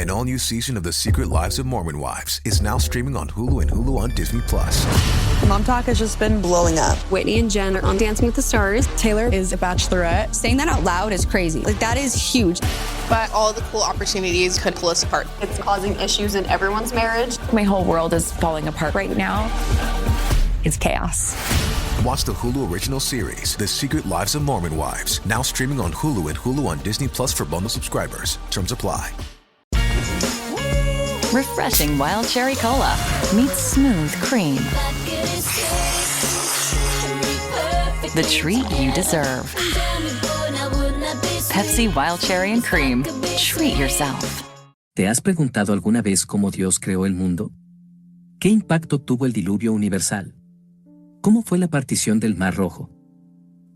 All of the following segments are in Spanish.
An all-new season of The Secret Lives of Mormon Wives is now streaming on Hulu and Hulu on Disney+. Mom Talk has just been blowing up. Whitney and Jen are on Dancing with the Stars. Taylor is a bachelorette. Saying that out loud is crazy. Like, that is huge. But all the cool opportunities could pull us apart. It's causing issues in everyone's marriage. My whole world is falling apart right now. It's chaos. Watch the Hulu original series, The Secret Lives of Mormon Wives, now streaming on Hulu and Hulu on Disney Plus for bundle subscribers. Terms apply. Refreshing wild cherry cola meets smooth cream. The treat you deserve. Pepsi Wild Cherry and Cream. Treat yourself. ¿Te has preguntado alguna vez cómo Dios creó el mundo? ¿Qué impacto tuvo el diluvio universal? ¿Cómo fue la partición del Mar Rojo?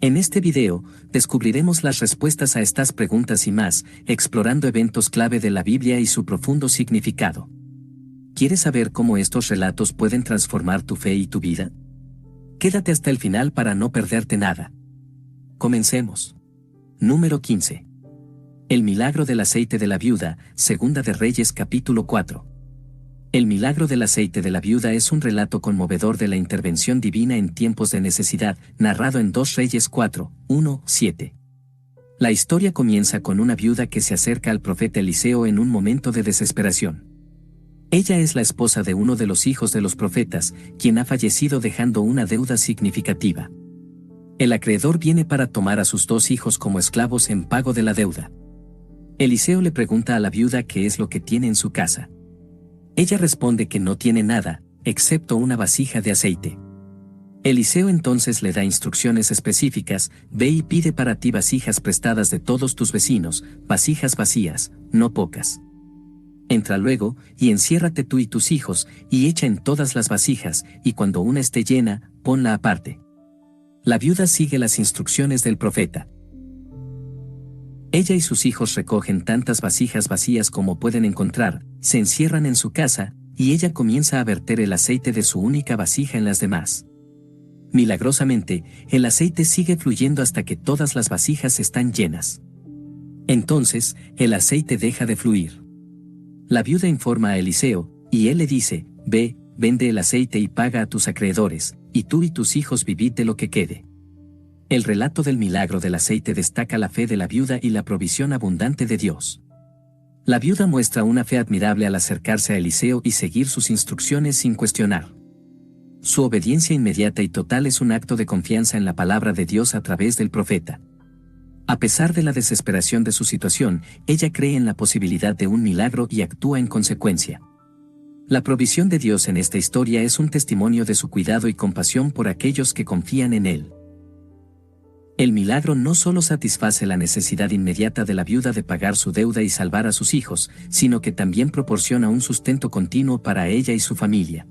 En este video, descubriremos las respuestas a estas preguntas y más, explorando eventos clave de la Biblia y su profundo significado. ¿Quieres saber cómo estos relatos pueden transformar tu fe y tu vida? Quédate hasta el final para no perderte nada. Comencemos. Número 15. El milagro del aceite de la viuda, Segunda de Reyes capítulo 4. El milagro del aceite de la viuda es un relato conmovedor de la intervención divina en tiempos de necesidad, narrado en 2 Reyes 4, 1, 7. La historia comienza con una viuda que se acerca al profeta Eliseo en un momento de desesperación. Ella es la esposa de uno de los hijos de los profetas, quien ha fallecido dejando una deuda significativa. El acreedor viene para tomar a sus 2 hijos como esclavos en pago de la deuda. Eliseo le pregunta a la viuda qué es lo que tiene en su casa. Ella responde que no tiene nada, excepto una vasija de aceite. Eliseo entonces le da instrucciones específicas: ve y pide para ti vasijas prestadas de todos tus vecinos, vasijas vacías, no pocas. Entra luego, y enciérrate tú y tus hijos, y echa en todas las vasijas, y cuando una esté llena, ponla aparte. La viuda sigue las instrucciones del profeta. Ella y sus hijos recogen tantas vasijas vacías como pueden encontrar, se encierran en su casa, y ella comienza a verter el aceite de su única vasija en las demás. Milagrosamente, el aceite sigue fluyendo hasta que todas las vasijas están llenas. Entonces, el aceite deja de fluir. La viuda informa a Eliseo, y él le dice: ve, vende el aceite y paga a tus acreedores, y tú y tus hijos vivid de lo que quede. El relato del milagro del aceite destaca la fe de la viuda y la provisión abundante de Dios. La viuda muestra una fe admirable al acercarse a Eliseo y seguir sus instrucciones sin cuestionar. Su obediencia inmediata y total es un acto de confianza en la palabra de Dios a través del profeta. A pesar de la desesperación de su situación, ella cree en la posibilidad de un milagro y actúa en consecuencia. La provisión de Dios en esta historia es un testimonio de su cuidado y compasión por aquellos que confían en Él. El milagro no solo satisface la necesidad inmediata de la viuda de pagar su deuda y salvar a sus hijos, sino que también proporciona un sustento continuo para ella y su familia.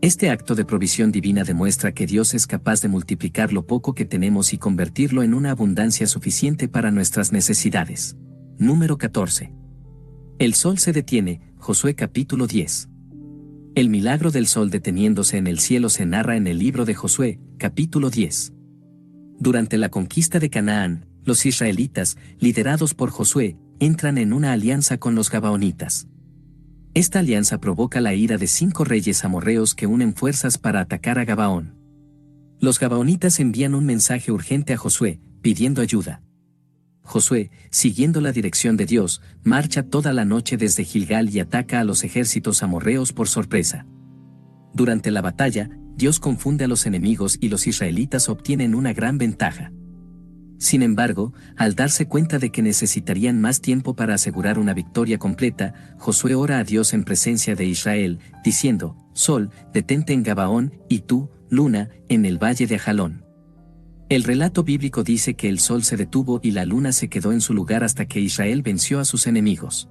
Este acto de provisión divina demuestra que Dios es capaz de multiplicar lo poco que tenemos y convertirlo en una abundancia suficiente para nuestras necesidades. Número 14. El sol se detiene, Josué capítulo 10. El milagro del sol deteniéndose en el cielo se narra en el libro de Josué, capítulo 10. Durante la conquista de Canaán, los israelitas, liderados por Josué, entran en una alianza con los gabaonitas. Esta alianza provoca la ira de 5 reyes amorreos que unen fuerzas para atacar a Gabaón. Los gabaonitas envían un mensaje urgente a Josué, pidiendo ayuda. Josué, siguiendo la dirección de Dios, marcha toda la noche desde Gilgal y ataca a los ejércitos amorreos por sorpresa. Durante la batalla, Dios confunde a los enemigos y los israelitas obtienen una gran ventaja. Sin embargo, al darse cuenta de que necesitarían más tiempo para asegurar una victoria completa, Josué ora a Dios en presencia de Israel, diciendo: Sol, detente en Gabaón, y tú, luna, en el valle de Ajalón. El relato bíblico dice que el sol se detuvo y la luna se quedó en su lugar hasta que Israel venció a sus enemigos.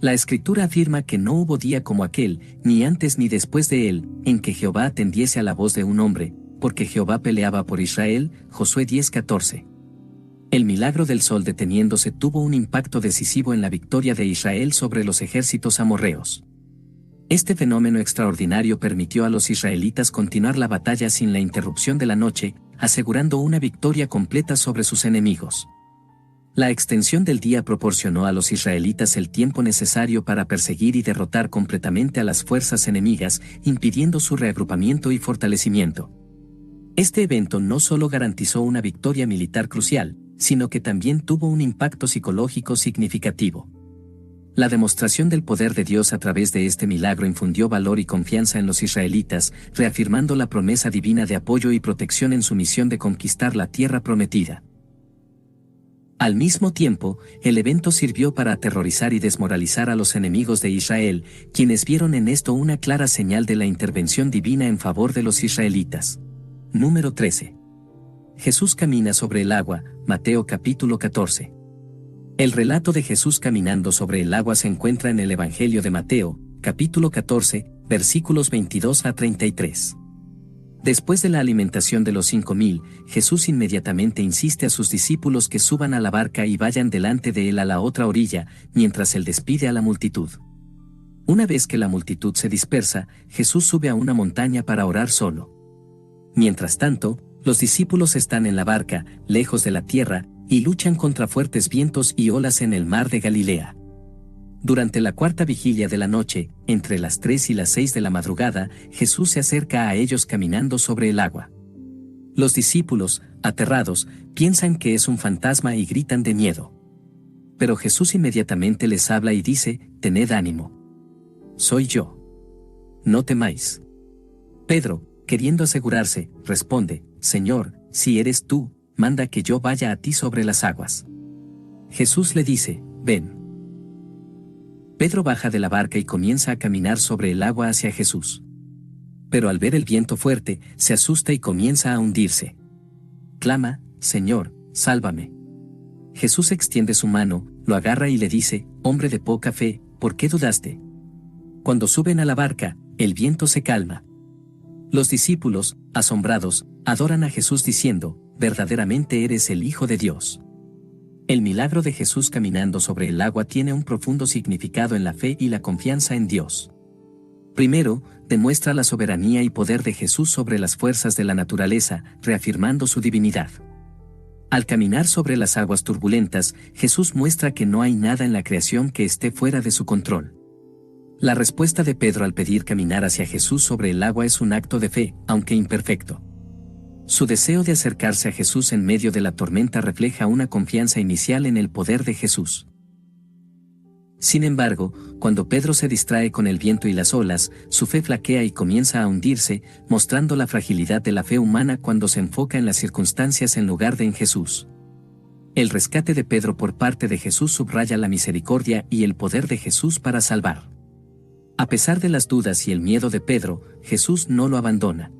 La Escritura afirma que no hubo día como aquel, ni antes ni después de él, en que Jehová atendiese a la voz de un hombre, porque Jehová peleaba por Israel. Josué 10:14. El milagro del sol deteniéndose tuvo un impacto decisivo en la victoria de Israel sobre los ejércitos amorreos. Este fenómeno extraordinario permitió a los israelitas continuar la batalla sin la interrupción de la noche, asegurando una victoria completa sobre sus enemigos. La extensión del día proporcionó a los israelitas el tiempo necesario para perseguir y derrotar completamente a las fuerzas enemigas, impidiendo su reagrupamiento y fortalecimiento. Este evento no solo garantizó una victoria militar crucial, sino que también tuvo un impacto psicológico significativo. La demostración del poder de Dios a través de este milagro infundió valor y confianza en los israelitas, reafirmando la promesa divina de apoyo y protección en su misión de conquistar la tierra prometida. Al mismo tiempo, el evento sirvió para aterrorizar y desmoralizar a los enemigos de Israel, quienes vieron en esto una clara señal de la intervención divina en favor de los israelitas. Número 13. Jesús camina sobre el agua, Mateo capítulo 14. El relato de Jesús caminando sobre el agua se encuentra en el Evangelio de Mateo, capítulo 14, versículos 22 a 33. Después de la alimentación de los 5,000, Jesús inmediatamente insiste a sus discípulos que suban a la barca y vayan delante de él a la otra orilla, mientras él despide a la multitud. Una vez que la multitud se dispersa, Jesús sube a una montaña para orar solo. Mientras tanto, los discípulos están en la barca, lejos de la tierra, y luchan contra fuertes vientos y olas en el mar de Galilea. Durante la cuarta vigilia de la noche, entre las 3 y las 6 de la madrugada, Jesús se acerca a ellos caminando sobre el agua. Los discípulos, aterrados, piensan que es un fantasma y gritan de miedo. Pero Jesús inmediatamente les habla y dice: «Tened ánimo. Soy yo. No temáis». Pedro, queriendo asegurarse, responde: «Señor, si eres tú, manda que yo vaya a ti sobre las aguas». Jesús le dice: «Ven». Pedro baja de la barca y comienza a caminar sobre el agua hacia Jesús. Pero al ver el viento fuerte, se asusta y comienza a hundirse. Clama: «Señor, sálvame». Jesús extiende su mano, lo agarra y le dice: «Hombre de poca fe, ¿por qué dudaste?». Cuando suben a la barca, el viento se calma. Los discípulos, asombrados, adoran a Jesús diciendo: «Verdaderamente eres el Hijo de Dios». El milagro de Jesús caminando sobre el agua tiene un profundo significado en la fe y la confianza en Dios. Primero, demuestra la soberanía y poder de Jesús sobre las fuerzas de la naturaleza, reafirmando su divinidad. Al caminar sobre las aguas turbulentas, Jesús muestra que no hay nada en la creación que esté fuera de su control. La respuesta de Pedro al pedir caminar hacia Jesús sobre el agua es un acto de fe, aunque imperfecto. Su deseo de acercarse a Jesús en medio de la tormenta refleja una confianza inicial en el poder de Jesús. Sin embargo, cuando Pedro se distrae con el viento y las olas, su fe flaquea y comienza a hundirse, mostrando la fragilidad de la fe humana cuando se enfoca en las circunstancias en lugar de en Jesús. El rescate de Pedro por parte de Jesús subraya la misericordia y el poder de Jesús para salvar. A pesar de las dudas y el miedo de Pedro, Jesús no lo abandona.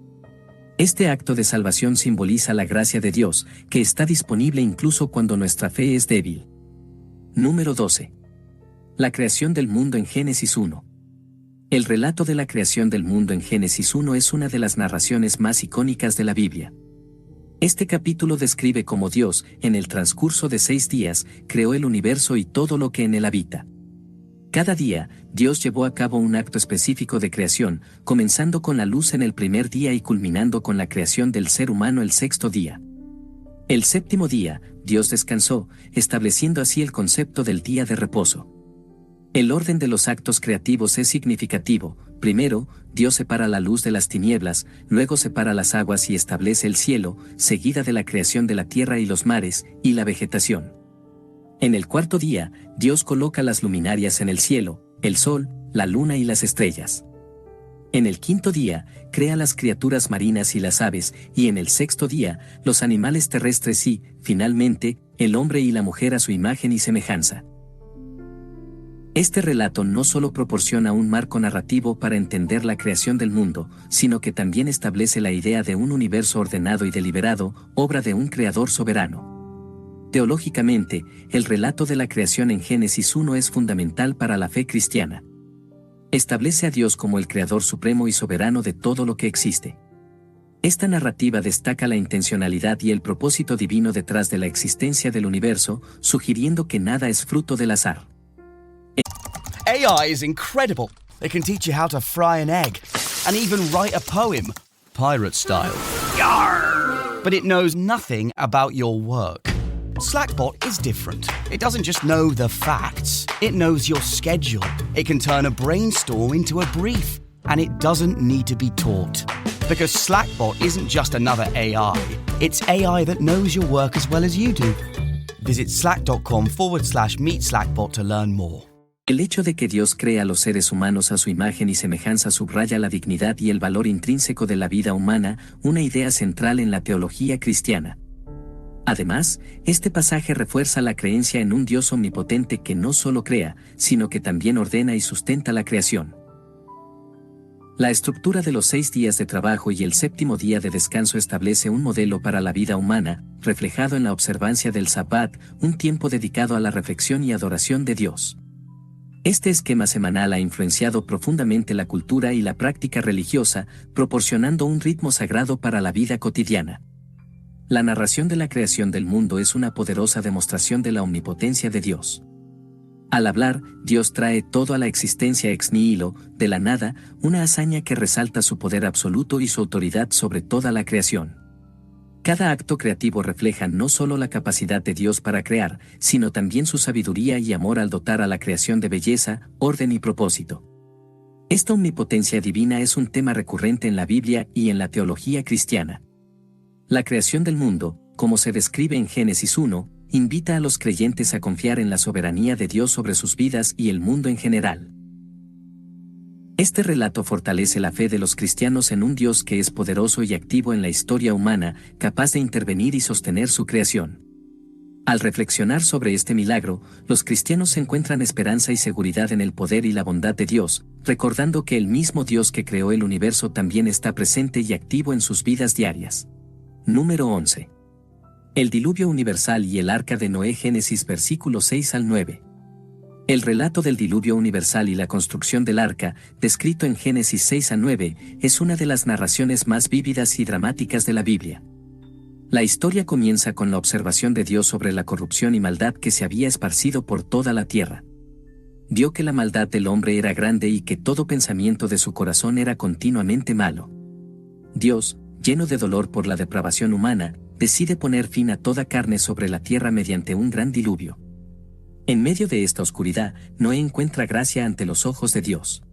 Este acto de salvación simboliza la gracia de Dios, que está disponible incluso cuando nuestra fe es débil. Número 12. La creación del mundo en Génesis 1. El relato de la creación del mundo en Génesis 1 es una de las narraciones más icónicas de la Biblia. Este capítulo describe cómo Dios, en el transcurso de 6 días, creó el universo y todo lo que en él habita. Cada día, Dios llevó a cabo un acto específico de creación, comenzando con la luz en el primer día y culminando con la creación del ser humano el 6º día. El 7º día, Dios descansó, estableciendo así el concepto del día de reposo. El orden de los actos creativos es significativo. Primero, Dios separa la luz de las tinieblas, luego separa las aguas y establece el cielo, seguida de la creación de la tierra y los mares, y la vegetación. En el 4º día, Dios coloca las luminarias en el cielo, el sol, la luna y las estrellas. En el 5º día, crea las criaturas marinas y las aves, y en el 6º día, los animales terrestres y, finalmente, el hombre y la mujer a su imagen y semejanza. Este relato no solo proporciona un marco narrativo para entender la creación del mundo, sino que también establece la idea de un universo ordenado y deliberado, obra de un creador soberano. Teológicamente, el relato de la creación en Génesis 1 es fundamental para la fe cristiana. Establece a Dios como el creador supremo y soberano de todo lo que existe. Esta narrativa destaca la intencionalidad y el propósito divino detrás de la existencia del universo, sugiriendo que nada es fruto del azar. AI is incredible. It can teach you how to fry an egg and even write a poem, pirate style. Yarr! But it knows nothing about your work. Slackbot is different. It doesn't just know the facts, it knows your schedule. It can turn a brainstorm into a brief, and it doesn't need to be taught. Because Slackbot isn't just another AI, it's AI that knows your work as well as you do. Visit slack.com/meet Slackbot to learn more. El hecho de que Dios crea a los seres humanos a su imagen y semejanza subraya la dignidad y el valor intrínseco de la vida humana, una idea central en la teología cristiana. Además, este pasaje refuerza la creencia en un Dios omnipotente que no solo crea, sino que también ordena y sustenta la creación. La estructura de los 6 días de trabajo y el 7º día de descanso establece un modelo para la vida humana, reflejado en la observancia del Sabbat, un tiempo dedicado a la reflexión y adoración de Dios. Este esquema semanal ha influenciado profundamente la cultura y la práctica religiosa, proporcionando un ritmo sagrado para la vida cotidiana. La narración de la creación del mundo es una poderosa demostración de la omnipotencia de Dios. Al hablar, Dios trae todo a la existencia ex nihilo, de la nada, una hazaña que resalta su poder absoluto y su autoridad sobre toda la creación. Cada acto creativo refleja no solo la capacidad de Dios para crear, sino también su sabiduría y amor al dotar a la creación de belleza, orden y propósito. Esta omnipotencia divina es un tema recurrente en la Biblia y en la teología cristiana. La creación del mundo, como se describe en Génesis 1, invita a los creyentes a confiar en la soberanía de Dios sobre sus vidas y el mundo en general. Este relato fortalece la fe de los cristianos en un Dios que es poderoso y activo en la historia humana, capaz de intervenir y sostener su creación. Al reflexionar sobre este milagro, los cristianos encuentran esperanza y seguridad en el poder y la bondad de Dios, recordando que el mismo Dios que creó el universo también está presente y activo en sus vidas diarias. Número 11. El diluvio universal y el arca de Noé. Génesis versículos 6 al 9. El relato del diluvio universal y la construcción del arca, descrito en Génesis 6 a 9, es una de las narraciones más vívidas y dramáticas de la Biblia. La historia comienza con la observación de Dios sobre la corrupción y maldad que se había esparcido por toda la tierra. Vio que la maldad del hombre era grande y que todo pensamiento de su corazón era continuamente malo. Dios, lleno de dolor por la depravación humana, decide poner fin a toda carne sobre la tierra mediante un gran diluvio. En medio de esta oscuridad, Noé encuentra gracia ante los ojos de Dios.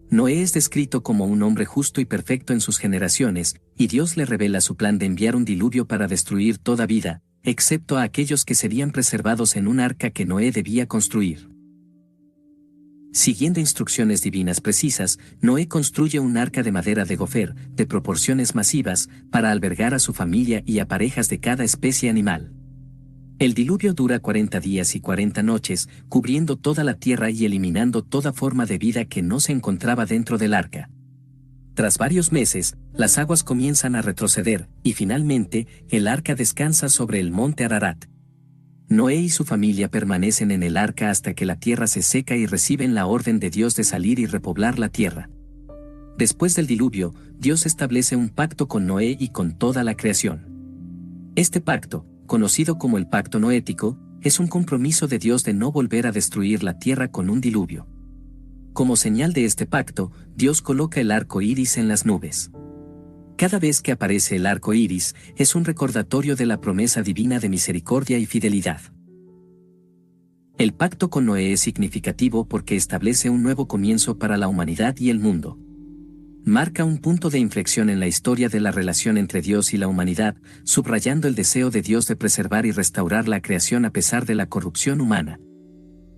Noé es descrito como un hombre justo y perfecto en sus generaciones, y Dios le revela su plan de enviar un diluvio para destruir toda vida, excepto a aquellos que serían preservados en un arca que Noé debía construir. Siguiendo instrucciones divinas precisas, Noé construye un arca de madera de gofer, de proporciones masivas, para albergar a su familia y a parejas de cada especie animal. El diluvio dura 40 días y 40 noches, cubriendo toda la tierra y eliminando toda forma de vida que no se encontraba dentro del arca. Tras varios meses, las aguas comienzan a retroceder, y finalmente, el arca descansa sobre el monte Ararat. Noé y su familia permanecen en el arca hasta que la tierra se seca y reciben la orden de Dios de salir y repoblar la tierra. Después del diluvio, Dios establece un pacto con Noé y con toda la creación. Este pacto, conocido como el pacto noético, es un compromiso de Dios de no volver a destruir la tierra con un diluvio. Como señal de este pacto, Dios coloca el arco iris en las nubes. Cada vez que aparece el arco iris, es un recordatorio de la promesa divina de misericordia y fidelidad. El pacto con Noé es significativo porque establece un nuevo comienzo para la humanidad y el mundo. Marca un punto de inflexión en la historia de la relación entre Dios y la humanidad, subrayando el deseo de Dios de preservar y restaurar la creación a pesar de la corrupción humana.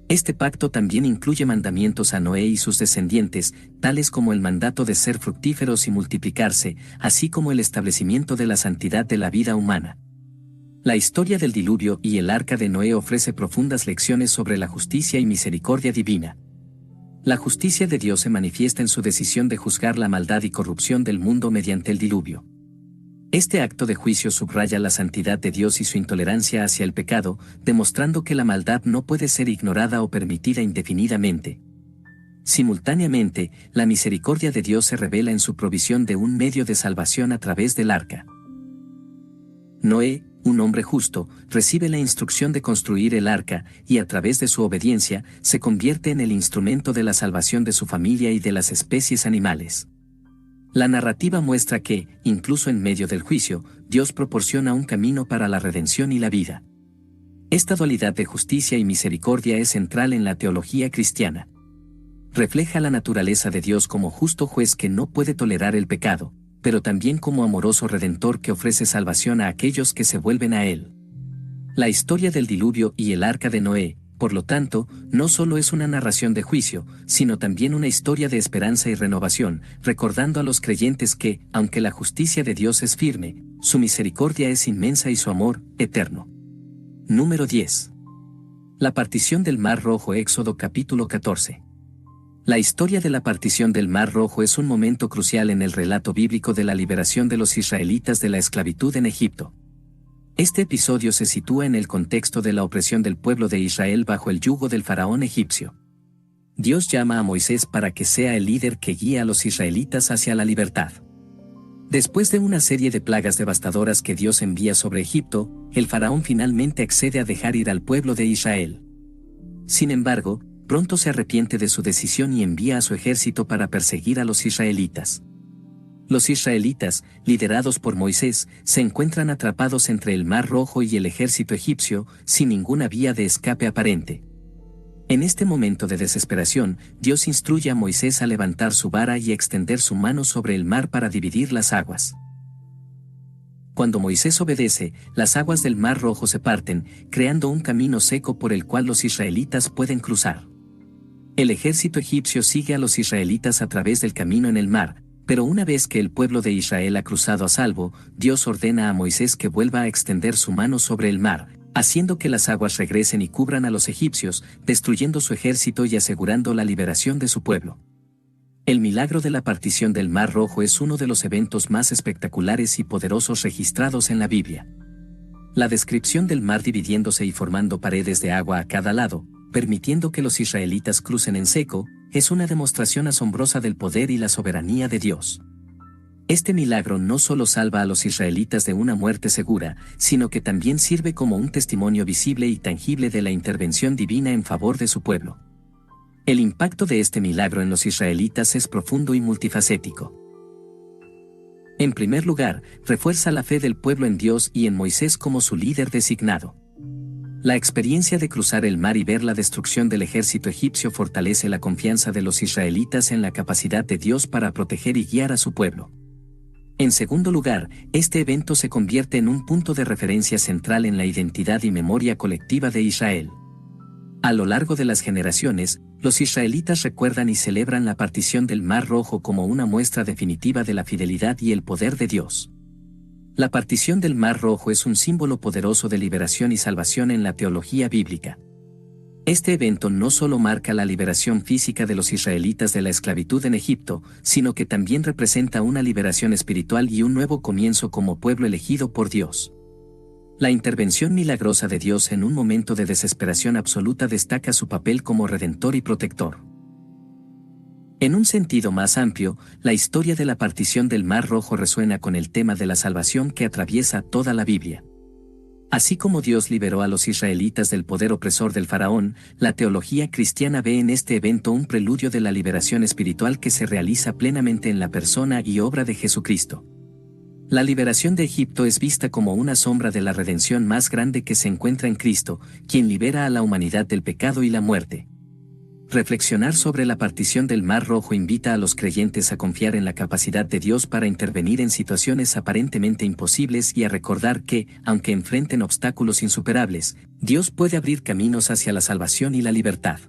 Este pacto también incluye mandamientos a Noé y sus descendientes, tales como el mandato de ser fructíferos y multiplicarse, así como el establecimiento de la santidad de la vida humana. La historia del diluvio y el arca de Noé ofrece profundas lecciones sobre la justicia y misericordia divina. La justicia de Dios se manifiesta en su decisión de juzgar la maldad y corrupción del mundo mediante el diluvio. Este acto de juicio subraya la santidad de Dios y su intolerancia hacia el pecado, demostrando que la maldad no puede ser ignorada o permitida indefinidamente. Simultáneamente, la misericordia de Dios se revela en su provisión de un medio de salvación a través del arca. Noé, un hombre justo, recibe la instrucción de construir el arca, y a través de su obediencia, se convierte en el instrumento de la salvación de su familia y de las especies animales. La narrativa muestra que, incluso en medio del juicio, Dios proporciona un camino para la redención y la vida. Esta dualidad de justicia y misericordia es central en la teología cristiana. Refleja la naturaleza de Dios como justo juez que no puede tolerar el pecado, pero también como amoroso redentor que ofrece salvación a aquellos que se vuelven a Él. La historia del diluvio y el arca de Noé, por lo tanto, no solo es una narración de juicio, sino también una historia de esperanza y renovación, recordando a los creyentes que, aunque la justicia de Dios es firme, su misericordia es inmensa y su amor, eterno. Número 10. La partición del Mar Rojo. Éxodo capítulo 14. La historia de la partición del Mar Rojo es un momento crucial en el relato bíblico de la liberación de los israelitas de la esclavitud en Egipto. Este episodio se sitúa en el contexto de la opresión del pueblo de Israel bajo el yugo del faraón egipcio. Dios llama a Moisés para que sea el líder que guíe a los israelitas hacia la libertad. Después de una serie de plagas devastadoras que Dios envía sobre Egipto, el faraón finalmente accede a dejar ir al pueblo de Israel. Sin embargo, pronto se arrepiente de su decisión y envía a su ejército para perseguir a los israelitas. Los israelitas, liderados por Moisés, se encuentran atrapados entre el Mar Rojo y el ejército egipcio, sin ninguna vía de escape aparente. En este momento de desesperación, Dios instruye a Moisés a levantar su vara y extender su mano sobre el mar para dividir las aguas. Cuando Moisés obedece, las aguas del Mar Rojo se parten, creando un camino seco por el cual los israelitas pueden cruzar. El ejército egipcio sigue a los israelitas a través del camino en el mar, pero una vez que el pueblo de Israel ha cruzado a salvo, Dios ordena a Moisés que vuelva a extender su mano sobre el mar, haciendo que las aguas regresen y cubran a los egipcios, destruyendo su ejército y asegurando la liberación de su pueblo. El milagro de la partición del Mar Rojo es uno de los eventos más espectaculares y poderosos registrados en la Biblia. La descripción del mar dividiéndose y formando paredes de agua a cada lado, permitiendo que los israelitas crucen en seco, es una demostración asombrosa del poder y la soberanía de Dios. Este milagro no solo salva a los israelitas de una muerte segura, sino que también sirve como un testimonio visible y tangible de la intervención divina en favor de su pueblo. El impacto de este milagro en los israelitas es profundo y multifacético. En primer lugar, refuerza la fe del pueblo en Dios y en Moisés como su líder designado. La experiencia de cruzar el mar y ver la destrucción del ejército egipcio fortalece la confianza de los israelitas en la capacidad de Dios para proteger y guiar a su pueblo. En segundo lugar, este evento se convierte en un punto de referencia central en la identidad y memoria colectiva de Israel. A lo largo de las generaciones, los israelitas recuerdan y celebran la partición del Mar Rojo como una muestra definitiva de la fidelidad y el poder de Dios. La partición del Mar Rojo es un símbolo poderoso de liberación y salvación en la teología bíblica. Este evento no solo marca la liberación física de los israelitas de la esclavitud en Egipto, sino que también representa una liberación espiritual y un nuevo comienzo como pueblo elegido por Dios. La intervención milagrosa de Dios en un momento de desesperación absoluta destaca su papel como redentor y protector. En un sentido más amplio, la historia de la partición del Mar Rojo resuena con el tema de la salvación que atraviesa toda la Biblia. Así como Dios liberó a los israelitas del poder opresor del faraón, la teología cristiana ve en este evento un preludio de la liberación espiritual que se realiza plenamente en la persona y obra de Jesucristo. La liberación de Egipto es vista como una sombra de la redención más grande que se encuentra en Cristo, quien libera a la humanidad del pecado y la muerte. Reflexionar sobre la partición del Mar Rojo invita a los creyentes a confiar en la capacidad de Dios para intervenir en situaciones aparentemente imposibles y a recordar que, aunque enfrenten obstáculos insuperables, Dios puede abrir caminos hacia la salvación y la libertad.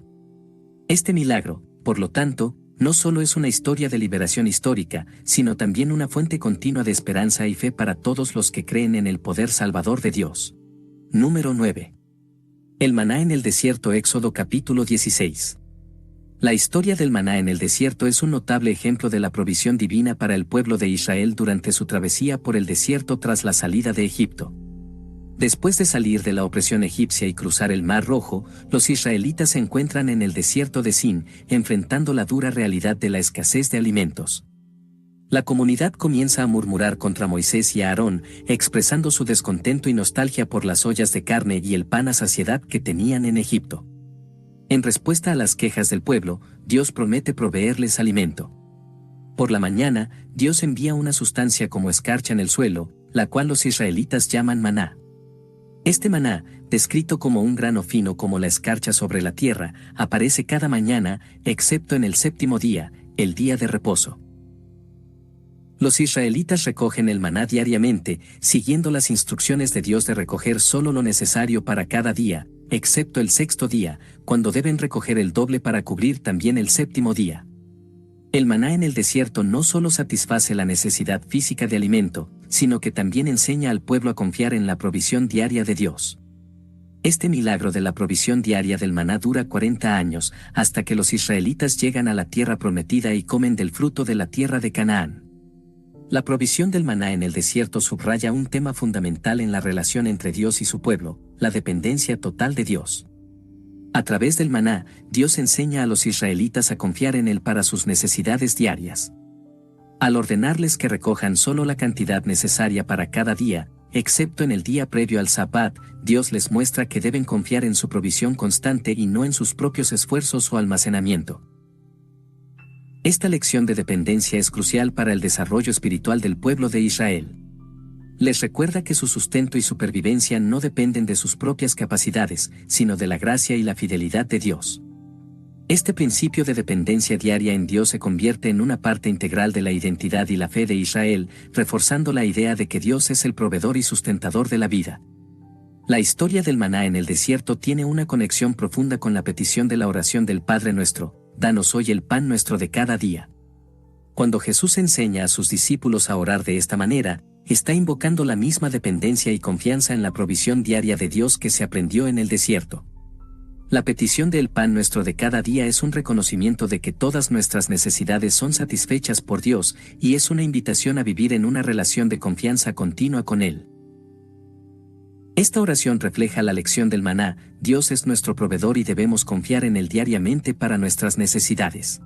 Este milagro, por lo tanto, no solo es una historia de liberación histórica, sino también una fuente continua de esperanza y fe para todos los que creen en el poder salvador de Dios. Número 9. El maná en el desierto. Éxodo capítulo 16. La historia del maná en el desierto es un notable ejemplo de la provisión divina para el pueblo de Israel durante su travesía por el desierto tras la salida de Egipto. Después de salir de la opresión egipcia y cruzar el Mar Rojo, los israelitas se encuentran en el desierto de Sin, enfrentando la dura realidad de la escasez de alimentos. La comunidad comienza a murmurar contra Moisés y a Aarón, expresando su descontento y nostalgia por las ollas de carne y el pan a saciedad que tenían en Egipto. En respuesta a las quejas del pueblo, Dios promete proveerles alimento. Por la mañana, Dios envía una sustancia como escarcha en el suelo, la cual los israelitas llaman maná. Este maná, descrito como un grano fino como la escarcha sobre la tierra, aparece cada mañana, excepto en el séptimo día, el día de reposo. Los israelitas recogen el maná diariamente, siguiendo las instrucciones de Dios de recoger solo lo necesario para cada día, excepto el sexto día, cuando deben recoger el doble para cubrir también el séptimo día. El maná en el desierto no solo satisface la necesidad física de alimento, sino que también enseña al pueblo a confiar en la provisión diaria de Dios. Este milagro de la provisión diaria del maná dura 40 años, hasta que los israelitas llegan a la tierra prometida y comen del fruto de la tierra de Canaán. La provisión del maná en el desierto subraya un tema fundamental en la relación entre Dios y su pueblo, la dependencia total de Dios. A través del maná, Dios enseña a los israelitas a confiar en Él para sus necesidades diarias. Al ordenarles que recojan solo la cantidad necesaria para cada día, excepto en el día previo al Sabbat, Dios les muestra que deben confiar en su provisión constante y no en sus propios esfuerzos o almacenamiento. Esta lección de dependencia es crucial para el desarrollo espiritual del pueblo de Israel. Les recuerda que su sustento y supervivencia no dependen de sus propias capacidades, sino de la gracia y la fidelidad de Dios. Este principio de dependencia diaria en Dios se convierte en una parte integral de la identidad y la fe de Israel, reforzando la idea de que Dios es el proveedor y sustentador de la vida. La historia del maná en el desierto tiene una conexión profunda con la petición de la oración del Padre Nuestro: danos hoy el pan nuestro de cada día. Cuando Jesús enseña a sus discípulos a orar de esta manera, está invocando la misma dependencia y confianza en la provisión diaria de Dios que se aprendió en el desierto. La petición del pan nuestro de cada día es un reconocimiento de que todas nuestras necesidades son satisfechas por Dios, y es una invitación a vivir en una relación de confianza continua con Él. Esta oración refleja la lección del maná: Dios es nuestro proveedor y debemos confiar en Él diariamente para nuestras necesidades.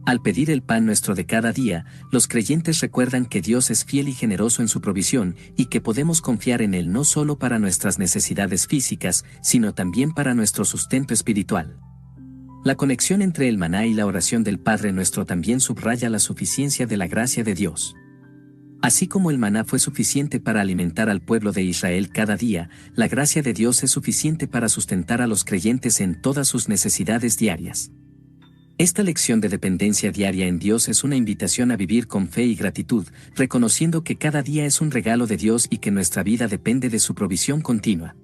Al pedir el pan nuestro de cada día, los creyentes recuerdan que Dios es fiel y generoso en su provisión, y que podemos confiar en Él no solo para nuestras necesidades físicas, sino también para nuestro sustento espiritual. La conexión entre el maná y la oración del Padre Nuestro también subraya la suficiencia de la gracia de Dios. Así como el maná fue suficiente para alimentar al pueblo de Israel cada día, la gracia de Dios es suficiente para sustentar a los creyentes en todas sus necesidades diarias. Esta lección de dependencia diaria en Dios es una invitación a vivir con fe y gratitud, reconociendo que cada día es un regalo de Dios y que nuestra vida depende de su provisión continua.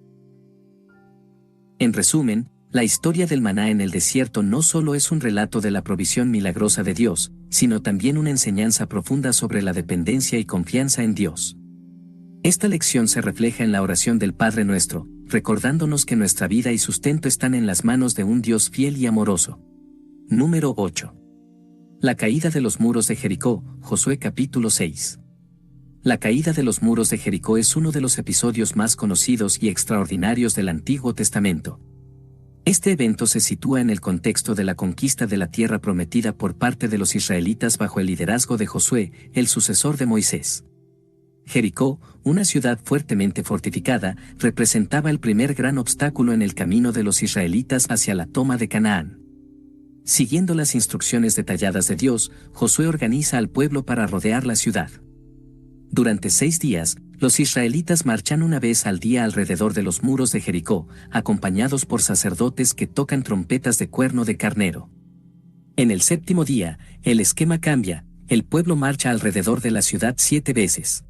En resumen, la historia del maná en el desierto no solo es un relato de la provisión milagrosa de Dios, sino también una enseñanza profunda sobre la dependencia y confianza en Dios. Esta lección se refleja en la oración del Padre Nuestro, recordándonos que nuestra vida y sustento están en las manos de un Dios fiel y amoroso. Número 8. La caída de los muros de Jericó, Josué capítulo 6. La caída de los muros de Jericó es uno de los episodios más conocidos y extraordinarios del Antiguo Testamento. Este evento se sitúa en el contexto de la conquista de la tierra prometida por parte de los israelitas bajo el liderazgo de Josué, el sucesor de Moisés. Jericó, una ciudad fuertemente fortificada, representaba el primer gran obstáculo en el camino de los israelitas hacia la toma de Canaán. Siguiendo las instrucciones detalladas de Dios, Josué organiza al pueblo para rodear la ciudad. Durante 6 días, los israelitas marchan una vez al día alrededor de los muros de Jericó, acompañados por sacerdotes que tocan trompetas de cuerno de carnero. En el 7º día, el esquema cambia: el pueblo marcha alrededor de la ciudad 7 veces.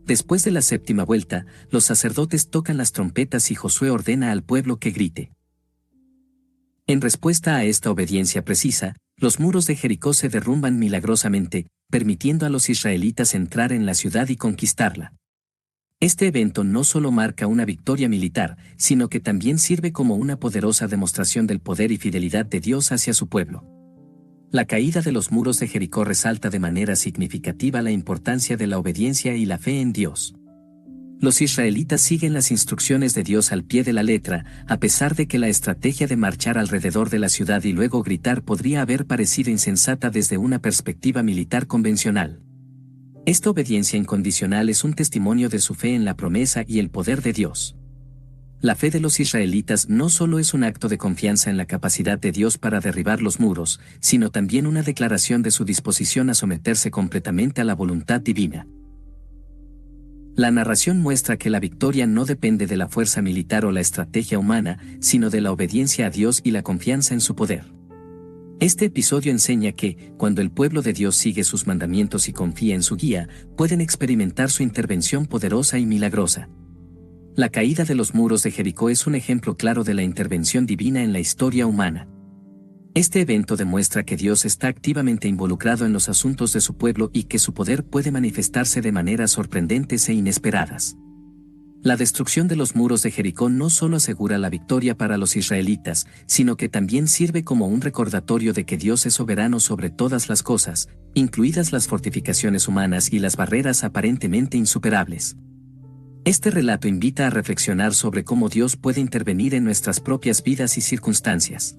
Después de la 7ª vuelta, los sacerdotes tocan las trompetas y Josué ordena al pueblo que grite. En respuesta a esta obediencia precisa, los muros de Jericó se derrumban milagrosamente, permitiendo a los israelitas entrar en la ciudad y conquistarla. Este evento no solo marca una victoria militar, sino que también sirve como una poderosa demostración del poder y fidelidad de Dios hacia su pueblo. La caída de los muros de Jericó resalta de manera significativa la importancia de la obediencia y la fe en Dios. Los israelitas siguen las instrucciones de Dios al pie de la letra, a pesar de que la estrategia de marchar alrededor de la ciudad y luego gritar podría haber parecido insensata desde una perspectiva militar convencional. Esta obediencia incondicional es un testimonio de su fe en la promesa y el poder de Dios. La fe de los israelitas no solo es un acto de confianza en la capacidad de Dios para derribar los muros, sino también una declaración de su disposición a someterse completamente a la voluntad divina. La narración muestra que la victoria no depende de la fuerza militar o la estrategia humana, sino de la obediencia a Dios y la confianza en su poder. Este episodio enseña que, cuando el pueblo de Dios sigue sus mandamientos y confía en su guía, pueden experimentar su intervención poderosa y milagrosa. La caída de los muros de Jericó es un ejemplo claro de la intervención divina en la historia humana. Este evento demuestra que Dios está activamente involucrado en los asuntos de su pueblo y que su poder puede manifestarse de maneras sorprendentes e inesperadas. La destrucción de los muros de Jericó no solo asegura la victoria para los israelitas, sino que también sirve como un recordatorio de que Dios es soberano sobre todas las cosas, incluidas las fortificaciones humanas y las barreras aparentemente insuperables. Este relato invita a reflexionar sobre cómo Dios puede intervenir en nuestras propias vidas y circunstancias.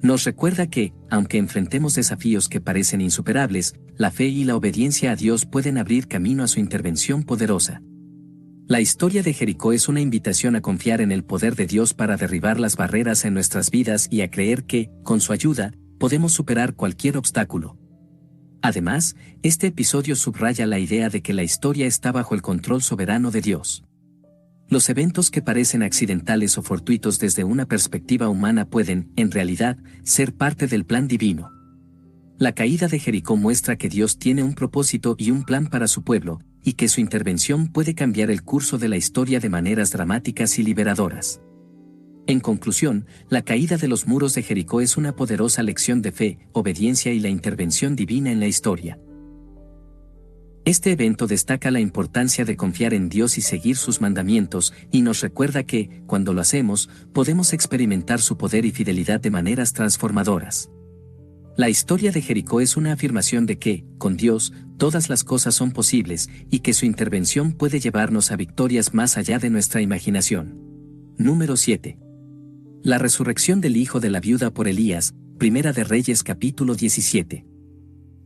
Nos recuerda que, aunque enfrentemos desafíos que parecen insuperables, la fe y la obediencia a Dios pueden abrir camino a su intervención poderosa. La historia de Jericó es una invitación a confiar en el poder de Dios para derribar las barreras en nuestras vidas y a creer que, con su ayuda, podemos superar cualquier obstáculo. Además, este episodio subraya la idea de que la historia está bajo el control soberano de Dios. Los eventos que parecen accidentales o fortuitos desde una perspectiva humana pueden, en realidad, ser parte del plan divino. La caída de Jericó muestra que Dios tiene un propósito y un plan para su pueblo, y que su intervención puede cambiar el curso de la historia de maneras dramáticas y liberadoras. En conclusión, la caída de los muros de Jericó es una poderosa lección de fe, obediencia y la intervención divina en la historia. Este evento destaca la importancia de confiar en Dios y seguir sus mandamientos, y nos recuerda que, cuando lo hacemos, podemos experimentar su poder y fidelidad de maneras transformadoras. La historia de Jericó es una afirmación de que, con Dios, todas las cosas son posibles, y que su intervención puede llevarnos a victorias más allá de nuestra imaginación. Número 7. La resurrección del hijo de la viuda por Elías, Primera de Reyes capítulo 17.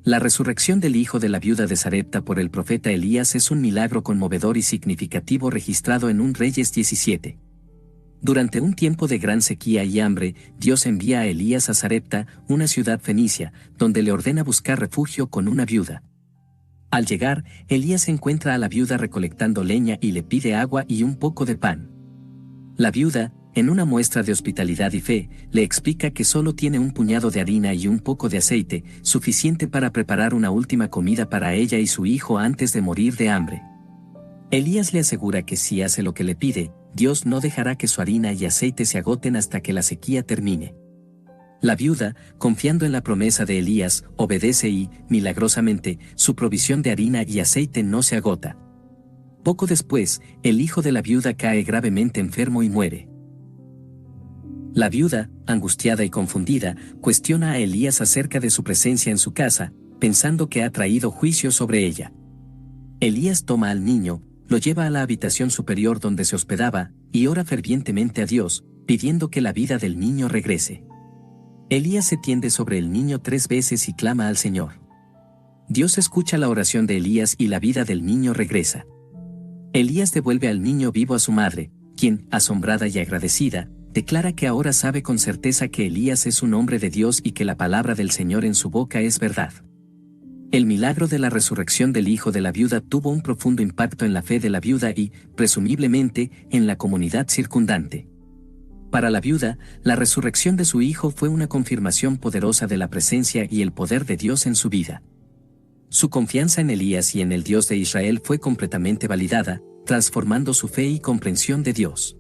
La resurrección del hijo de la viuda de Sarepta por el profeta Elías es un milagro conmovedor y significativo registrado en 1 Reyes 17. Durante un tiempo de gran sequía y hambre, Dios envía a Elías a Sarepta, una ciudad fenicia, donde le ordena buscar refugio con una viuda. Al llegar, Elías encuentra a la viuda recolectando leña y le pide agua y un poco de pan. La viuda, en una muestra de hospitalidad y fe, le explica que solo tiene un puñado de harina y un poco de aceite, suficiente para preparar una última comida para ella y su hijo antes de morir de hambre. Elías le asegura que si hace lo que le pide, Dios no dejará que su harina y aceite se agoten hasta que la sequía termine. La viuda, confiando en la promesa de Elías, obedece y, milagrosamente, su provisión de harina y aceite no se agota. Poco después, el hijo de la viuda cae gravemente enfermo y muere. La viuda, angustiada y confundida, cuestiona a Elías acerca de su presencia en su casa, pensando que ha traído juicio sobre ella. Elías toma al niño, lo lleva a la habitación superior donde se hospedaba, y ora fervientemente a Dios, pidiendo que la vida del niño regrese. Elías se tiende sobre el niño 3 veces y clama al Señor. Dios escucha la oración de Elías y la vida del niño regresa. Elías devuelve al niño vivo a su madre, quien, asombrada y agradecida, declara que ahora sabe con certeza que Elías es un hombre de Dios y que la palabra del Señor en su boca es verdad. El milagro de la resurrección del hijo de la viuda tuvo un profundo impacto en la fe de la viuda y, presumiblemente, en la comunidad circundante. Para la viuda, la resurrección de su hijo fue una confirmación poderosa de la presencia y el poder de Dios en su vida. Su confianza en Elías y en el Dios de Israel fue completamente validada, transformando su fe y comprensión de Dios.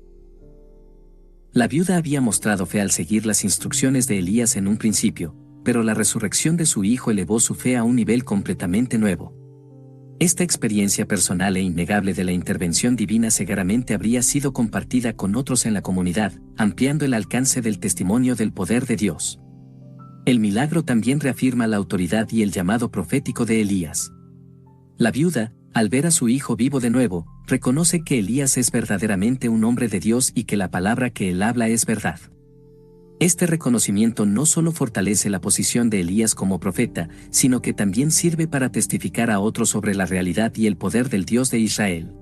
La viuda había mostrado fe al seguir las instrucciones de Elías en un principio, pero la resurrección de su hijo elevó su fe a un nivel completamente nuevo. Esta experiencia personal e innegable de la intervención divina seguramente habría sido compartida con otros en la comunidad, ampliando el alcance del testimonio del poder de Dios. El milagro también reafirma la autoridad y el llamado profético de Elías. La viuda, al ver a su hijo vivo de nuevo, reconoce que Elías es verdaderamente un hombre de Dios y que la palabra que él habla es verdad. Este reconocimiento no solo fortalece la posición de Elías como profeta, sino que también sirve para testificar a otros sobre la realidad y el poder del Dios de Israel.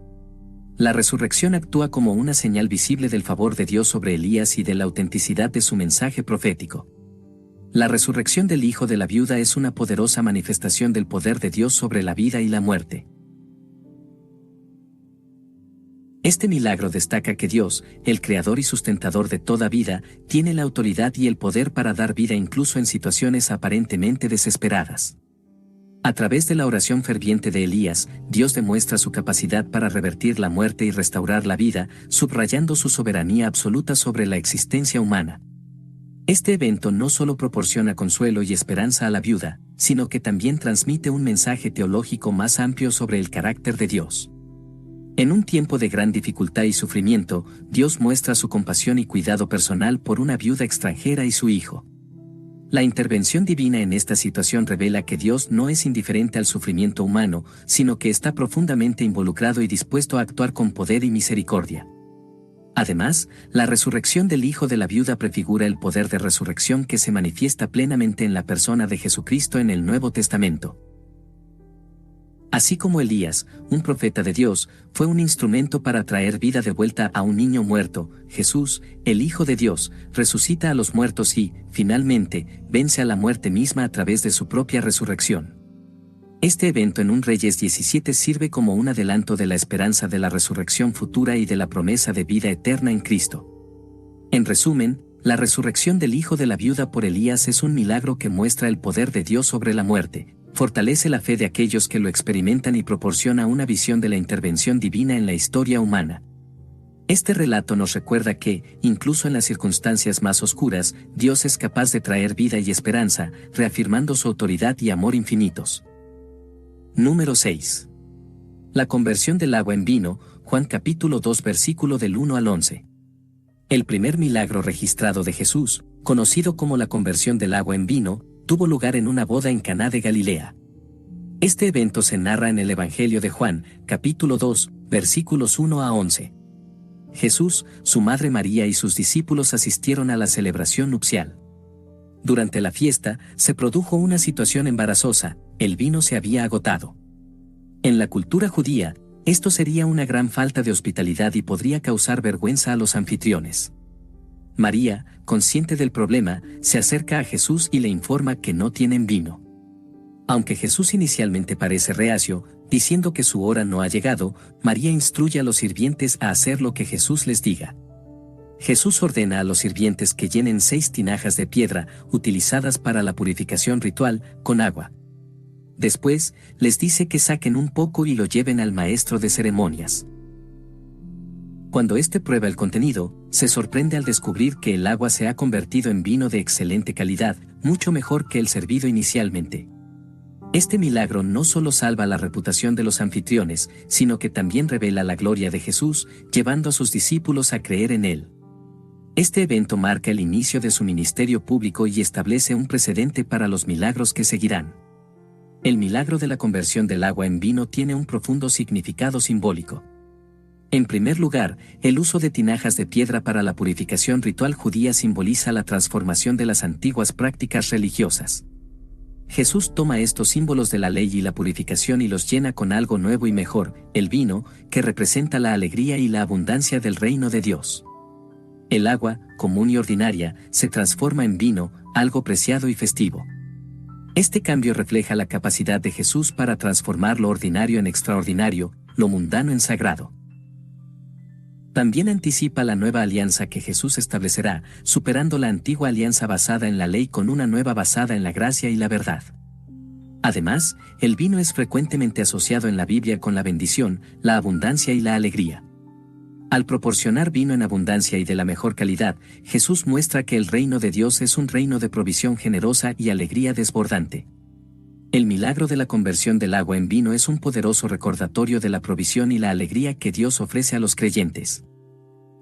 La resurrección actúa como una señal visible del favor de Dios sobre Elías y de la autenticidad de su mensaje profético. La resurrección del hijo de la viuda es una poderosa manifestación del poder de Dios sobre la vida y la muerte. Este milagro destaca que Dios, el creador y sustentador de toda vida, tiene la autoridad y el poder para dar vida incluso en situaciones aparentemente desesperadas. A través de la oración ferviente de Elías, Dios demuestra su capacidad para revertir la muerte y restaurar la vida, subrayando su soberanía absoluta sobre la existencia humana. Este evento no solo proporciona consuelo y esperanza a la viuda, sino que también transmite un mensaje teológico más amplio sobre el carácter de Dios. En un tiempo de gran dificultad y sufrimiento, Dios muestra su compasión y cuidado personal por una viuda extranjera y su hijo. La intervención divina en esta situación revela que Dios no es indiferente al sufrimiento humano, sino que está profundamente involucrado y dispuesto a actuar con poder y misericordia. Además, la resurrección del hijo de la viuda prefigura el poder de resurrección que se manifiesta plenamente en la persona de Jesucristo en el Nuevo Testamento. Así como Elías, un profeta de Dios, fue un instrumento para traer vida de vuelta a un niño muerto, Jesús, el Hijo de Dios, resucita a los muertos y, finalmente, vence a la muerte misma a través de su propia resurrección. Este evento en 1 Reyes 17 sirve como un adelanto de la esperanza de la resurrección futura y de la promesa de vida eterna en Cristo. En resumen, la resurrección del hijo de la viuda por Elías es un milagro que muestra el poder de Dios sobre la muerte, fortalece la fe de aquellos que lo experimentan y proporciona una visión de la intervención divina en la historia humana. Este relato nos recuerda que, incluso en las circunstancias más oscuras, Dios es capaz de traer vida y esperanza, reafirmando su autoridad y amor infinitos. Número 6. La conversión del agua en vino, Juan capítulo 2 versículo del 1 al 11. El primer milagro registrado de Jesús, conocido como la conversión del agua en vino, tuvo lugar en una boda en Caná de Galilea. Este evento se narra en el Evangelio de Juan, capítulo 2, versículos 1 a 11. Jesús, su madre María y sus discípulos asistieron a la celebración nupcial. Durante la fiesta, se produjo una situación embarazosa, el vino se había agotado. En la cultura judía, esto sería una gran falta de hospitalidad y podría causar vergüenza a los anfitriones. María, consciente del problema, se acerca a Jesús y le informa que no tienen vino. Aunque Jesús inicialmente parece reacio, diciendo que su hora no ha llegado, María instruye a los sirvientes a hacer lo que Jesús les diga. Jesús ordena a los sirvientes que llenen 6 tinajas de piedra, utilizadas para la purificación ritual, con agua. Después, les dice que saquen un poco y lo lleven al maestro de ceremonias. Cuando éste prueba el contenido, se sorprende al descubrir que el agua se ha convertido en vino de excelente calidad, mucho mejor que el servido inicialmente. Este milagro no solo salva la reputación de los anfitriones, sino que también revela la gloria de Jesús, llevando a sus discípulos a creer en él. Este evento marca el inicio de su ministerio público y establece un precedente para los milagros que seguirán. El milagro de la conversión del agua en vino tiene un profundo significado simbólico. En primer lugar, el uso de tinajas de piedra para la purificación ritual judía simboliza la transformación de las antiguas prácticas religiosas. Jesús toma estos símbolos de la ley y la purificación y los llena con algo nuevo y mejor, el vino, que representa la alegría y la abundancia del reino de Dios. El agua, común y ordinaria, se transforma en vino, algo preciado y festivo. Este cambio refleja la capacidad de Jesús para transformar lo ordinario en extraordinario, lo mundano en sagrado. También anticipa la nueva alianza que Jesús establecerá, superando la antigua alianza basada en la ley con una nueva basada en la gracia y la verdad. Además, el vino es frecuentemente asociado en la Biblia con la bendición, la abundancia y la alegría. Al proporcionar vino en abundancia y de la mejor calidad, Jesús muestra que el reino de Dios es un reino de provisión generosa y alegría desbordante. El milagro de la conversión del agua en vino es un poderoso recordatorio de la provisión y la alegría que Dios ofrece a los creyentes.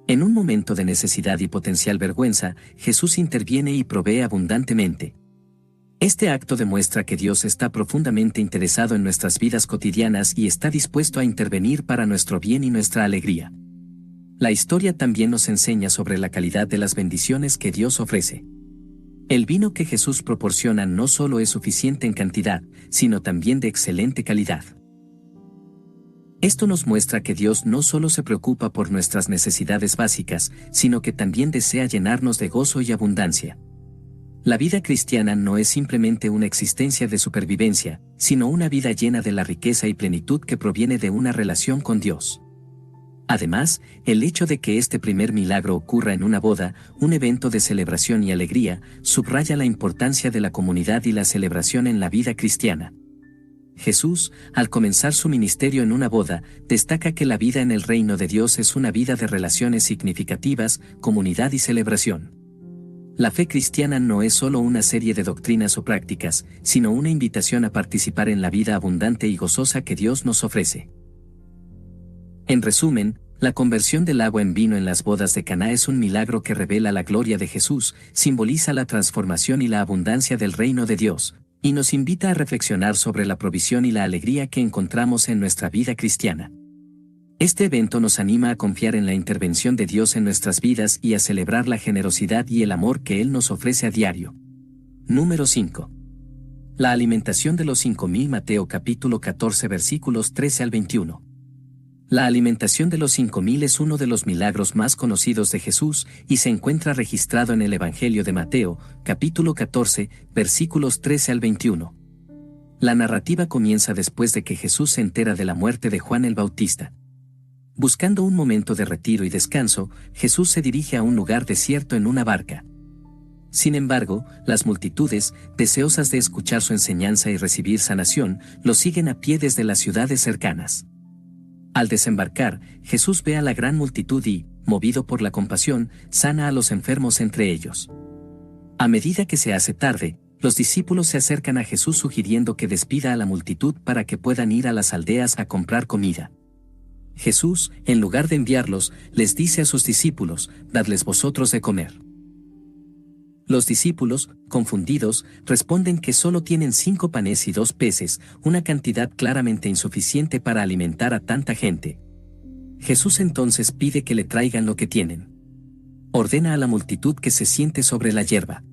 En un momento de necesidad y potencial vergüenza, Jesús interviene y provee abundantemente. Este acto demuestra que Dios está profundamente interesado en nuestras vidas cotidianas y está dispuesto a intervenir para nuestro bien y nuestra alegría. La historia también nos enseña sobre la calidad de las bendiciones que Dios ofrece. El vino que Jesús proporciona no solo es suficiente en cantidad, sino también de excelente calidad. Esto nos muestra que Dios no solo se preocupa por nuestras necesidades básicas, sino que también desea llenarnos de gozo y abundancia. La vida cristiana no es simplemente una existencia de supervivencia, sino una vida llena de la riqueza y plenitud que proviene de una relación con Dios. Además, el hecho de que este primer milagro ocurra en una boda, un evento de celebración y alegría, subraya la importancia de la comunidad y la celebración en la vida cristiana. Jesús, al comenzar su ministerio en una boda, destaca que la vida en el reino de Dios es una vida de relaciones significativas, comunidad y celebración. La fe cristiana no es solo una serie de doctrinas o prácticas, sino una invitación a participar en la vida abundante y gozosa que Dios nos ofrece. En resumen, la conversión del agua en vino en las bodas de Caná es un milagro que revela la gloria de Jesús, simboliza la transformación y la abundancia del reino de Dios, y nos invita a reflexionar sobre la provisión y la alegría que encontramos en nuestra vida cristiana. Este evento nos anima a confiar en la intervención de Dios en nuestras vidas y a celebrar la generosidad y el amor que Él nos ofrece a diario. Número 5. La alimentación de los 5,000. Mateo capítulo 14 versículos 13 al 21. La alimentación de los 5,000 es uno de los milagros más conocidos de Jesús y se encuentra registrado en el Evangelio de Mateo, capítulo 14, versículos 13 al 21. La narrativa comienza después de que Jesús se entera de la muerte de Juan el Bautista. Buscando un momento de retiro y descanso, Jesús se dirige a un lugar desierto en una barca. Sin embargo, las multitudes, deseosas de escuchar su enseñanza y recibir sanación, lo siguen a pie desde las ciudades cercanas. Al desembarcar, Jesús ve a la gran multitud y, movido por la compasión, sana a los enfermos entre ellos. A medida que se hace tarde, los discípulos se acercan a Jesús sugiriendo que despida a la multitud para que puedan ir a las aldeas a comprar comida. Jesús, en lugar de enviarlos, les dice a sus discípulos: «Dadles vosotros de comer». Los discípulos, confundidos, responden que solo tienen 5 panes y 2 peces, una cantidad claramente insuficiente para alimentar a tanta gente. Jesús entonces pide que le traigan lo que tienen. Ordena a la multitud que se siente sobre la hierba.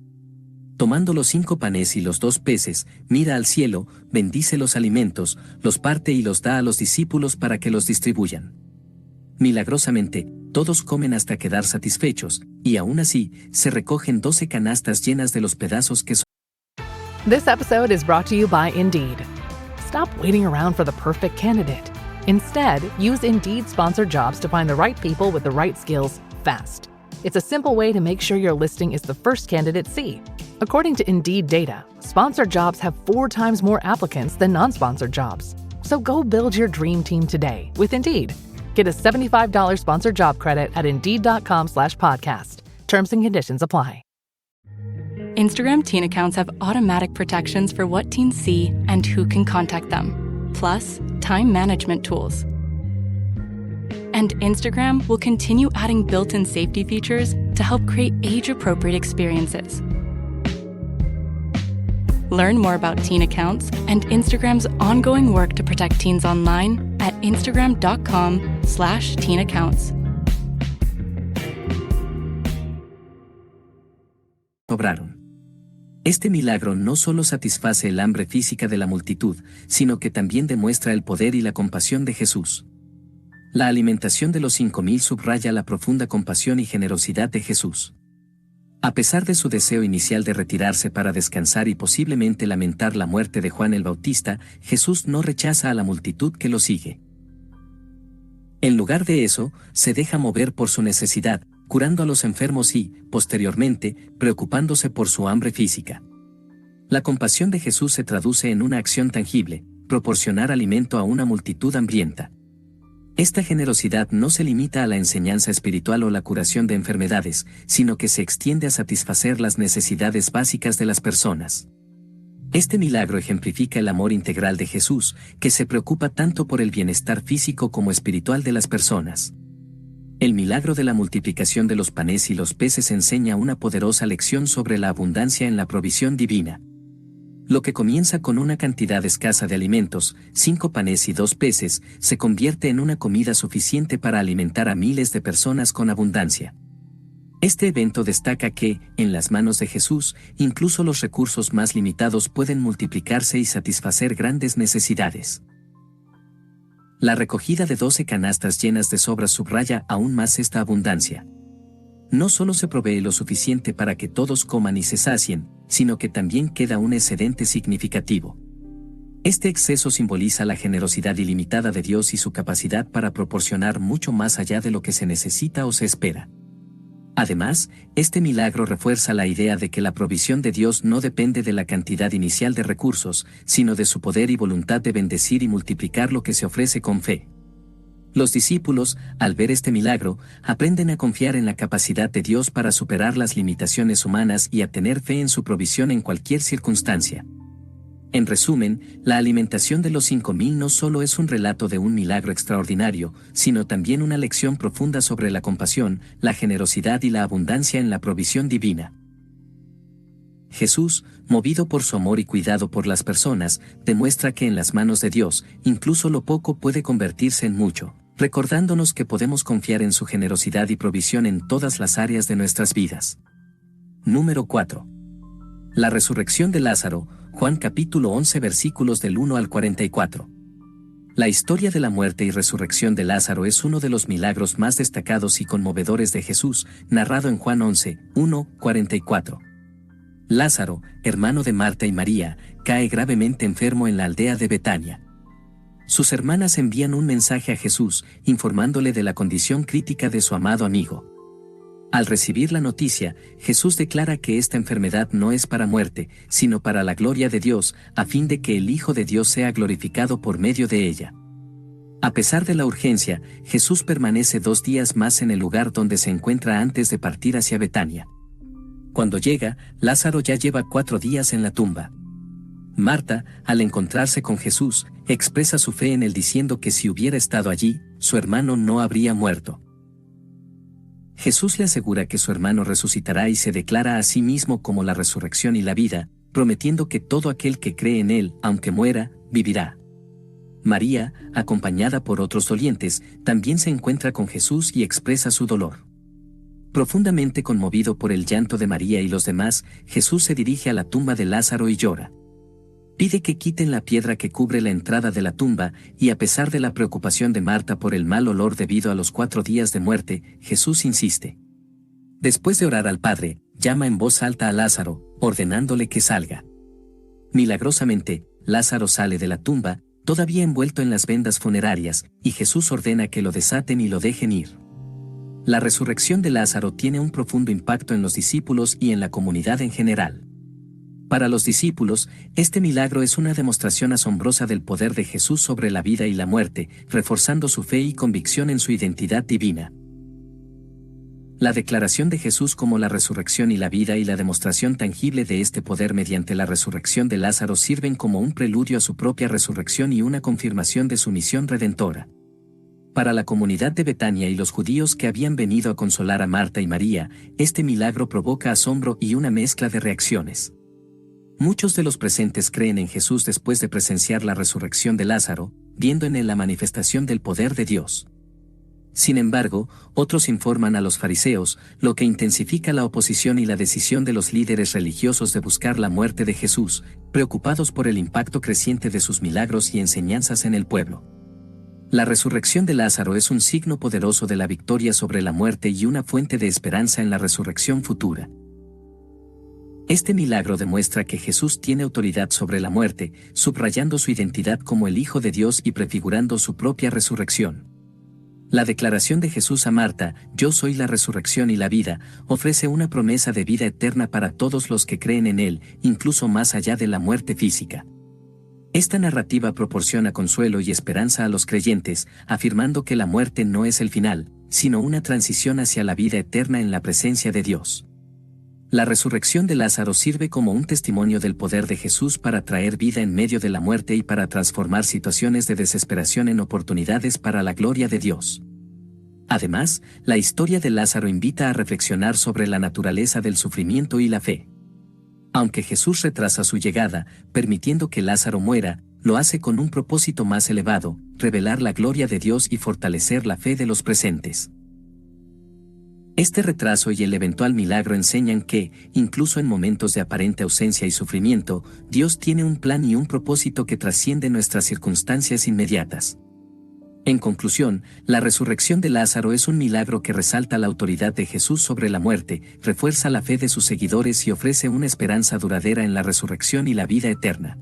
Tomando los 5 panes y los 2 peces, mira al cielo, bendice los alimentos, los parte y los da a los discípulos para que los distribuyan. Milagrosamente, todos comen hasta quedar satisfechos, y aún así, se recogen 12 canastas llenas de los pedazos que son. This episode is brought to you by Indeed. Stop waiting around for the perfect candidate. Instead, use Indeed sponsored jobs to find the right people with the right skills fast. It's a simple way to make sure your listing is the first candidates see. According to Indeed data, sponsored jobs have 4 times more applicants than non-sponsored jobs. So go build your dream team today with Indeed. Get a $75 sponsored job credit at Indeed.com/podcast. Terms and conditions apply. Instagram teen accounts have automatic protections for what teens see and who can contact them, plus time management tools. And Instagram will continue adding built-in safety features to help create age-appropriate experiences. Learn more about teen accounts and Instagram's ongoing work to protect teens online at instagram.com/teenaccounts. Sobraron. Este milagro no solo satisface el hambre física de la multitud, sino que también demuestra el poder y la compasión de Jesús. La alimentación de los 5,000 subraya la profunda compasión y generosidad de Jesús. A pesar de su deseo inicial de retirarse para descansar y posiblemente lamentar la muerte de Juan el Bautista, Jesús no rechaza a la multitud que lo sigue. En lugar de eso, se deja mover por su necesidad, curando a los enfermos y, posteriormente, preocupándose por su hambre física. La compasión de Jesús se traduce en una acción tangible: proporcionar alimento a una multitud hambrienta. Esta generosidad no se limita a la enseñanza espiritual o la curación de enfermedades, sino que se extiende a satisfacer las necesidades básicas de las personas. Este milagro ejemplifica el amor integral de Jesús, que se preocupa tanto por el bienestar físico como espiritual de las personas. El milagro de la multiplicación de los panes y los peces enseña una poderosa lección sobre la abundancia en la provisión divina. Lo que comienza con una cantidad escasa de alimentos, 5 panes y 2 peces, se convierte en una comida suficiente para alimentar a miles de personas con abundancia. Este evento destaca que, en las manos de Jesús, incluso los recursos más limitados pueden multiplicarse y satisfacer grandes necesidades. La recogida de 12 canastas llenas de sobras subraya aún más esta abundancia. No solo se provee lo suficiente para que todos coman y se sacien, sino que también queda un excedente significativo. Este exceso simboliza la generosidad ilimitada de Dios y su capacidad para proporcionar mucho más allá de lo que se necesita o se espera. Además, este milagro refuerza la idea de que la provisión de Dios no depende de la cantidad inicial de recursos, sino de su poder y voluntad de bendecir y multiplicar lo que se ofrece con fe. Los discípulos, al ver este milagro, aprenden a confiar en la capacidad de Dios para superar las limitaciones humanas y a tener fe en su provisión en cualquier circunstancia. En resumen, la alimentación de los 5.000 no solo es un relato de un milagro extraordinario, sino también una lección profunda sobre la compasión, la generosidad y la abundancia en la provisión divina. Jesús, movido por su amor y cuidado por las personas, demuestra que en las manos de Dios, incluso lo poco puede convertirse en mucho, recordándonos que podemos confiar en su generosidad y provisión en todas las áreas de nuestras vidas. Número 4. La resurrección de Lázaro, Juan capítulo 11 versículos del 1 al 44. La historia de la muerte y resurrección de Lázaro es uno de los milagros más destacados y conmovedores de Jesús, narrado en Juan 11, 1, 44. Lázaro, hermano de Marta y María, cae gravemente enfermo en la aldea de Betania. Sus hermanas envían un mensaje a Jesús, informándole de la condición crítica de su amado amigo. Al recibir la noticia, Jesús declara que esta enfermedad no es para muerte, sino para la gloria de Dios, a fin de que el Hijo de Dios sea glorificado por medio de ella. A pesar de la urgencia, Jesús permanece 2 días más en el lugar donde se encuentra antes de partir hacia Betania. Cuando llega, Lázaro ya lleva 4 días en la tumba. Marta, al encontrarse con Jesús, expresa su fe en él diciendo que si hubiera estado allí, su hermano no habría muerto. Jesús le asegura que su hermano resucitará y se declara a sí mismo como la resurrección y la vida, prometiendo que todo aquel que cree en él, aunque muera, vivirá. María, acompañada por otros dolientes, también se encuentra con Jesús y expresa su dolor. Profundamente conmovido por el llanto de María y los demás, Jesús se dirige a la tumba de Lázaro y llora. Pide que quiten la piedra que cubre la entrada de la tumba, y a pesar de la preocupación de Marta por el mal olor debido a los 4 días de muerte, Jesús insiste. Después de orar al Padre, llama en voz alta a Lázaro, ordenándole que salga. Milagrosamente, Lázaro sale de la tumba, todavía envuelto en las vendas funerarias, y Jesús ordena que lo desaten y lo dejen ir. La resurrección de Lázaro tiene un profundo impacto en los discípulos y en la comunidad en general. Para los discípulos, este milagro es una demostración asombrosa del poder de Jesús sobre la vida y la muerte, reforzando su fe y convicción en su identidad divina. La declaración de Jesús como la resurrección y la vida y la demostración tangible de este poder mediante la resurrección de Lázaro sirven como un preludio a su propia resurrección y una confirmación de su misión redentora. Para la comunidad de Betania y los judíos que habían venido a consolar a Marta y María, este milagro provoca asombro y una mezcla de reacciones. Muchos de los presentes creen en Jesús después de presenciar la resurrección de Lázaro, viendo en él la manifestación del poder de Dios. Sin embargo, otros informan a los fariseos, lo que intensifica la oposición y la decisión de los líderes religiosos de buscar la muerte de Jesús, preocupados por el impacto creciente de sus milagros y enseñanzas en el pueblo. La resurrección de Lázaro es un signo poderoso de la victoria sobre la muerte y una fuente de esperanza en la resurrección futura. Este milagro demuestra que Jesús tiene autoridad sobre la muerte, subrayando su identidad como el Hijo de Dios y prefigurando su propia resurrección. La declaración de Jesús a Marta, "Yo soy la resurrección y la vida", ofrece una promesa de vida eterna para todos los que creen en Él, incluso más allá de la muerte física. Esta narrativa proporciona consuelo y esperanza a los creyentes, afirmando que la muerte no es el final, sino una transición hacia la vida eterna en la presencia de Dios. La resurrección de Lázaro sirve como un testimonio del poder de Jesús para traer vida en medio de la muerte y para transformar situaciones de desesperación en oportunidades para la gloria de Dios. Además, la historia de Lázaro invita a reflexionar sobre la naturaleza del sufrimiento y la fe. Aunque Jesús retrasa su llegada, permitiendo que Lázaro muera, lo hace con un propósito más elevado, revelar la gloria de Dios y fortalecer la fe de los presentes. Este retraso y el eventual milagro enseñan que, incluso en momentos de aparente ausencia y sufrimiento, Dios tiene un plan y un propósito que trasciende nuestras circunstancias inmediatas. En conclusión, la resurrección de Lázaro es un milagro que resalta la autoridad de Jesús sobre la muerte, refuerza la fe de sus seguidores y ofrece una esperanza duradera en la resurrección y la vida eterna.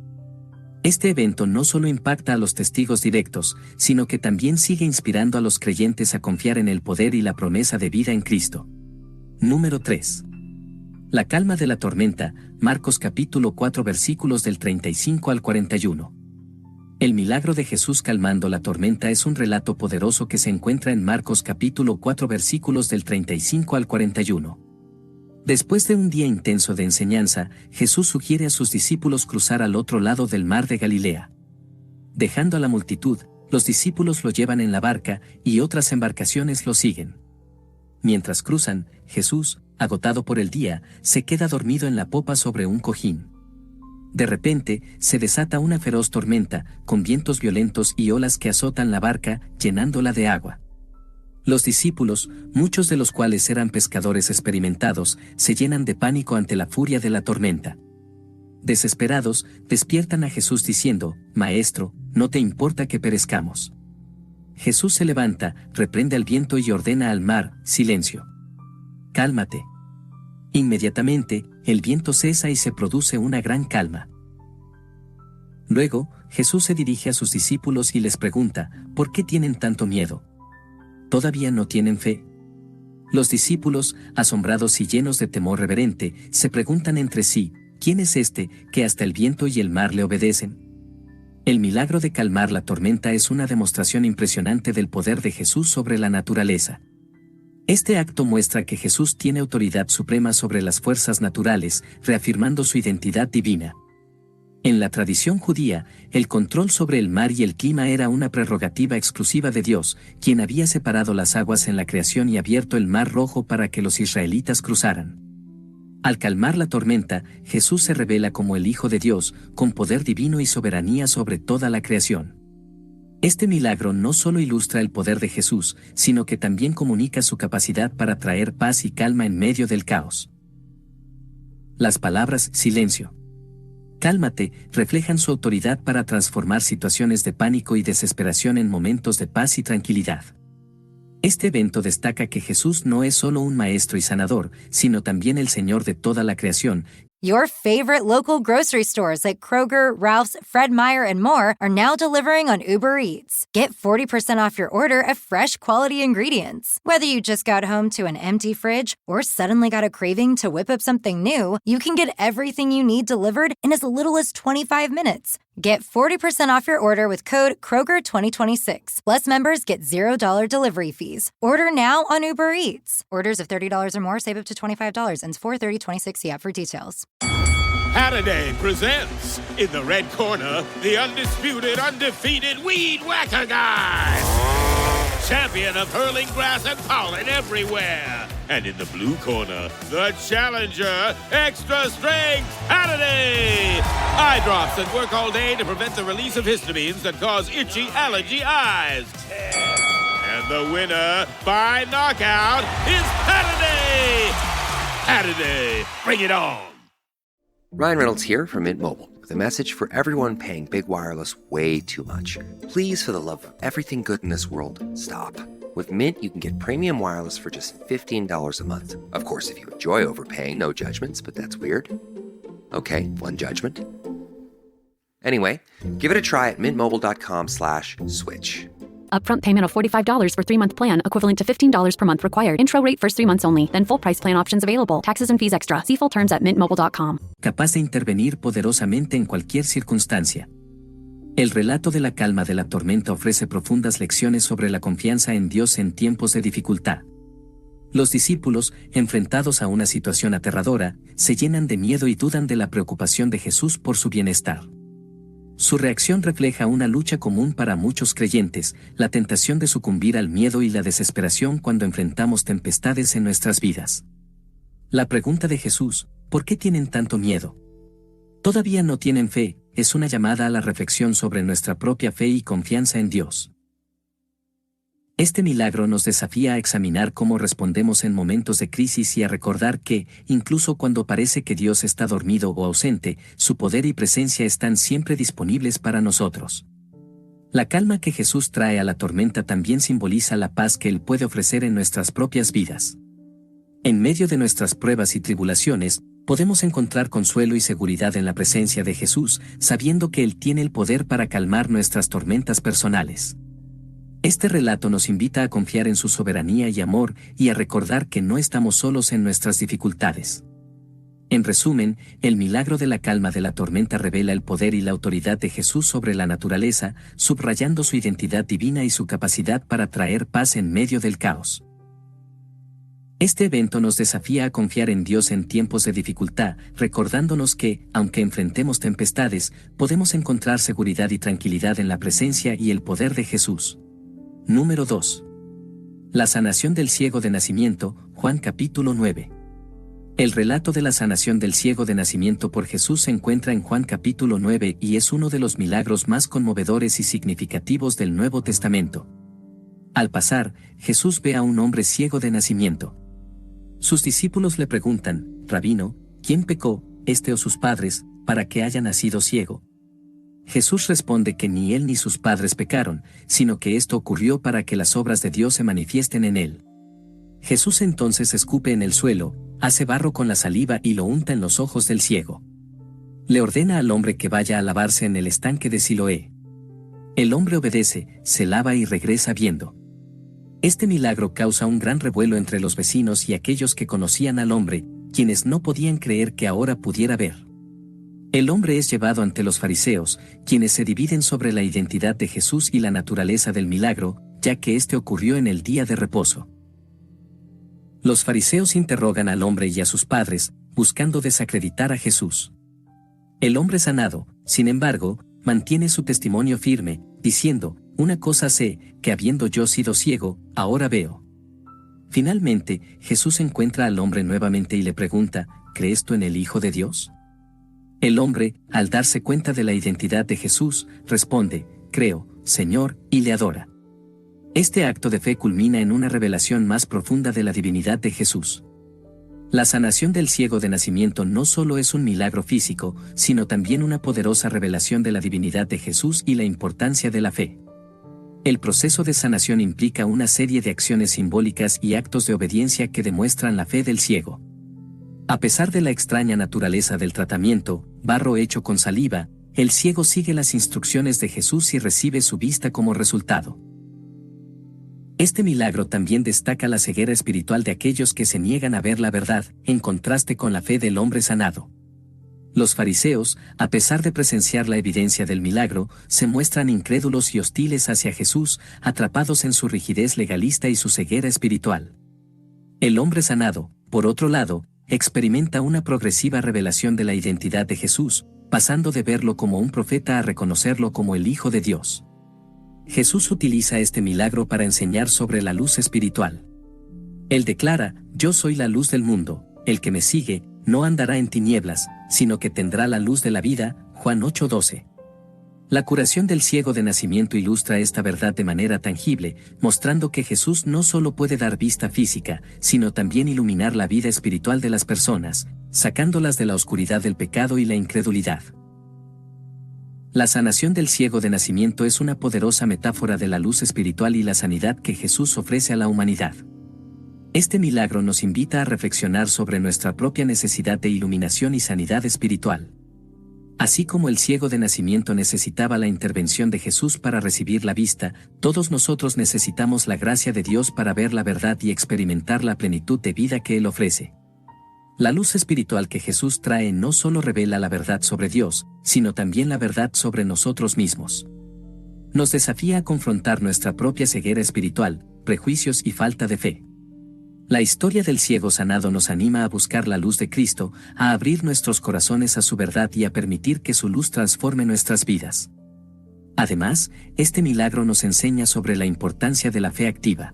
Este evento no solo impacta a los testigos directos, sino que también sigue inspirando a los creyentes a confiar en el poder y la promesa de vida en Cristo. Número 3. La calma de la tormenta, Marcos capítulo 4 versículos del 35 al 41. El milagro de Jesús calmando la tormenta es un relato poderoso que se encuentra en Marcos capítulo 4 versículos del 35 al 41. Después de un día intenso de enseñanza, Jesús sugiere a sus discípulos cruzar al otro lado del mar de Galilea. Dejando a la multitud, los discípulos lo llevan en la barca y otras embarcaciones lo siguen. Mientras cruzan, Jesús, agotado por el día, se queda dormido en la popa sobre un cojín. De repente, se desata una feroz tormenta, con vientos violentos y olas que azotan la barca, llenándola de agua. Los discípulos, muchos de los cuales eran pescadores experimentados, se llenan de pánico ante la furia de la tormenta. Desesperados, despiertan a Jesús diciendo: «Maestro, ¿no te importa que perezcamos?». Jesús se levanta, reprende al viento y ordena al mar: «Silencio. Cálmate». Inmediatamente, el viento cesa y se produce una gran calma. Luego, Jesús se dirige a sus discípulos y les pregunta: «¿Por qué tienen tanto miedo? ¿Todavía no tienen fe?». Los discípulos, asombrados y llenos de temor reverente, se preguntan entre sí: ¿quién es este, que hasta el viento y el mar le obedecen? El milagro de calmar la tormenta es una demostración impresionante del poder de Jesús sobre la naturaleza. Este acto muestra que Jesús tiene autoridad suprema sobre las fuerzas naturales, reafirmando su identidad divina. En la tradición judía, el control sobre el mar y el clima era una prerrogativa exclusiva de Dios, quien había separado las aguas en la creación y abierto el mar Rojo para que los israelitas cruzaran. Al calmar la tormenta, Jesús se revela como el Hijo de Dios, con poder divino y soberanía sobre toda la creación. Este milagro no solo ilustra el poder de Jesús, sino que también comunica su capacidad para traer paz y calma en medio del caos. Las palabras «silencio, cálmate» reflejan su autoridad para transformar situaciones de pánico y desesperación en momentos de paz y tranquilidad. Este evento destaca que Jesús no es solo un maestro y sanador, sino también el Señor de toda la creación. Your favorite local grocery stores like Kroger, Ralph's, Fred Meyer, and more are now delivering on Uber Eats. Get 40% off your order of fresh, quality ingredients. Whether you just got home to an empty fridge or suddenly got a craving to whip up something new, you can get everything you need delivered in as little as 25 minutes. Get 40% off your order with code Kroger2026. Plus, members get $0 delivery fees. Order now on Uber Eats. Orders of $30 or more save up to $25. Ends 4/30/26. See app for details. Hattaday presents, in the red corner, the undisputed, undefeated Weed Whacker Guy. Champion of hurling grass and pollen everywhere. And in the blue corner, the challenger, extra strength Hattaday. Eye drops that work all day to prevent the release of histamines that cause itchy allergy eyes. And the winner by knockout is Hattaday. Hattaday, bring it on. Ryan Reynolds here from Mint Mobile with a message for everyone paying big wireless way too much. Please, for the love of everything good in this world, stop. With Mint, you can get premium wireless for just $15 a month. Of course, if you enjoy overpaying, no judgments, but that's weird. Okay, one judgment. Anyway, give it a try at mintmobile.com/switch. Upfront payment of $45 for 3-month plan, equivalent to $15 per month required. Intro rate first 3 months only, then full price plan options available. Taxes and fees extra. See full terms at mintmobile.com. Capaz de intervenir poderosamente en cualquier circunstancia. El relato de la calma de la tormenta ofrece profundas lecciones sobre la confianza en Dios en tiempos de dificultad. Los discípulos, enfrentados a una situación aterradora, se llenan de miedo y dudan de la preocupación de Jesús por su bienestar. Su reacción refleja una lucha común para muchos creyentes, la tentación de sucumbir al miedo y la desesperación cuando enfrentamos tempestades en nuestras vidas. La pregunta de Jesús, ¿por qué tienen tanto miedo? ¿Todavía no tienen fe?, es una llamada a la reflexión sobre nuestra propia fe y confianza en Dios. Este milagro nos desafía a examinar cómo respondemos en momentos de crisis y a recordar que, incluso cuando parece que Dios está dormido o ausente, su poder y presencia están siempre disponibles para nosotros. La calma que Jesús trae a la tormenta también simboliza la paz que Él puede ofrecer en nuestras propias vidas. En medio de nuestras pruebas y tribulaciones, Podemos encontrar consuelo y seguridad en la presencia de Jesús, sabiendo que Él tiene el poder para calmar nuestras tormentas personales. Este relato nos invita a confiar en su soberanía y amor y a recordar que no estamos solos en nuestras dificultades. En resumen, el milagro de la calma de la tormenta revela el poder y la autoridad de Jesús sobre la naturaleza, subrayando su identidad divina y su capacidad para traer paz en medio del caos. Este evento nos desafía a confiar en Dios en tiempos de dificultad, recordándonos que, aunque enfrentemos tempestades, podemos encontrar seguridad y tranquilidad en la presencia y el poder de Jesús. Número 2. La sanación del ciego de nacimiento, Juan capítulo 9. El relato de la sanación del ciego de nacimiento por Jesús se encuentra en Juan capítulo 9 y es uno de los milagros más conmovedores y significativos del Nuevo Testamento. Al pasar, Jesús ve a un hombre ciego de nacimiento. Sus discípulos le preguntan, Rabino, ¿quién pecó, este o sus padres, para que haya nacido ciego? Jesús responde que ni él ni sus padres pecaron, sino que esto ocurrió para que las obras de Dios se manifiesten en él. Jesús entonces escupe en el suelo, hace barro con la saliva y lo unta en los ojos del ciego. Le ordena al hombre que vaya a lavarse en el estanque de Siloé. El hombre obedece, se lava y regresa viendo. Este milagro causa un gran revuelo entre los vecinos y aquellos que conocían al hombre, quienes no podían creer que ahora pudiera ver. El hombre es llevado ante los fariseos, quienes se dividen sobre la identidad de Jesús y la naturaleza del milagro, ya que este ocurrió en el día de reposo. Los fariseos interrogan al hombre y a sus padres, buscando desacreditar a Jesús. El hombre sanado, sin embargo, mantiene su testimonio firme, diciendo, una cosa sé, que habiendo yo sido ciego, ahora veo. Finalmente, Jesús encuentra al hombre nuevamente y le pregunta, ¿crees tú en el Hijo de Dios? El hombre, al darse cuenta de la identidad de Jesús, responde, creo, Señor, y le adora. Este acto de fe culmina en una revelación más profunda de la divinidad de Jesús. La sanación del ciego de nacimiento no solo es un milagro físico, sino también una poderosa revelación de la divinidad de Jesús y la importancia de la fe. El proceso de sanación implica una serie de acciones simbólicas y actos de obediencia que demuestran la fe del ciego. A pesar de la extraña naturaleza del tratamiento, barro hecho con saliva, el ciego sigue las instrucciones de Jesús y recibe su vista como resultado. Este milagro también destaca la ceguera espiritual de aquellos que se niegan a ver la verdad, en contraste con la fe del hombre sanado. Los fariseos, a pesar de presenciar la evidencia del milagro, se muestran incrédulos y hostiles hacia Jesús, atrapados en su rigidez legalista y su ceguera espiritual. El hombre sanado, por otro lado, experimenta una progresiva revelación de la identidad de Jesús, pasando de verlo como un profeta a reconocerlo como el Hijo de Dios. Jesús utiliza este milagro para enseñar sobre la luz espiritual. Él declara, yo soy la luz del mundo, el que me sigue, no andará en tinieblas, sino que tendrá la luz de la vida, Juan 8:12. La curación del ciego de nacimiento ilustra esta verdad de manera tangible, mostrando que Jesús no solo puede dar vista física, sino también iluminar la vida espiritual de las personas, sacándolas de la oscuridad del pecado y la incredulidad. La sanación del ciego de nacimiento es una poderosa metáfora de la luz espiritual y la sanidad que Jesús ofrece a la humanidad. Este milagro nos invita a reflexionar sobre nuestra propia necesidad de iluminación y sanidad espiritual. Así como el ciego de nacimiento necesitaba la intervención de Jesús para recibir la vista, todos nosotros necesitamos la gracia de Dios para ver la verdad y experimentar la plenitud de vida que Él ofrece. La luz espiritual que Jesús trae no solo revela la verdad sobre Dios, sino también la verdad sobre nosotros mismos. Nos desafía a confrontar nuestra propia ceguera espiritual, prejuicios y falta de fe. La historia del ciego sanado nos anima a buscar la luz de Cristo, a abrir nuestros corazones a su verdad y a permitir que su luz transforme nuestras vidas. Además, este milagro nos enseña sobre la importancia de la fe activa.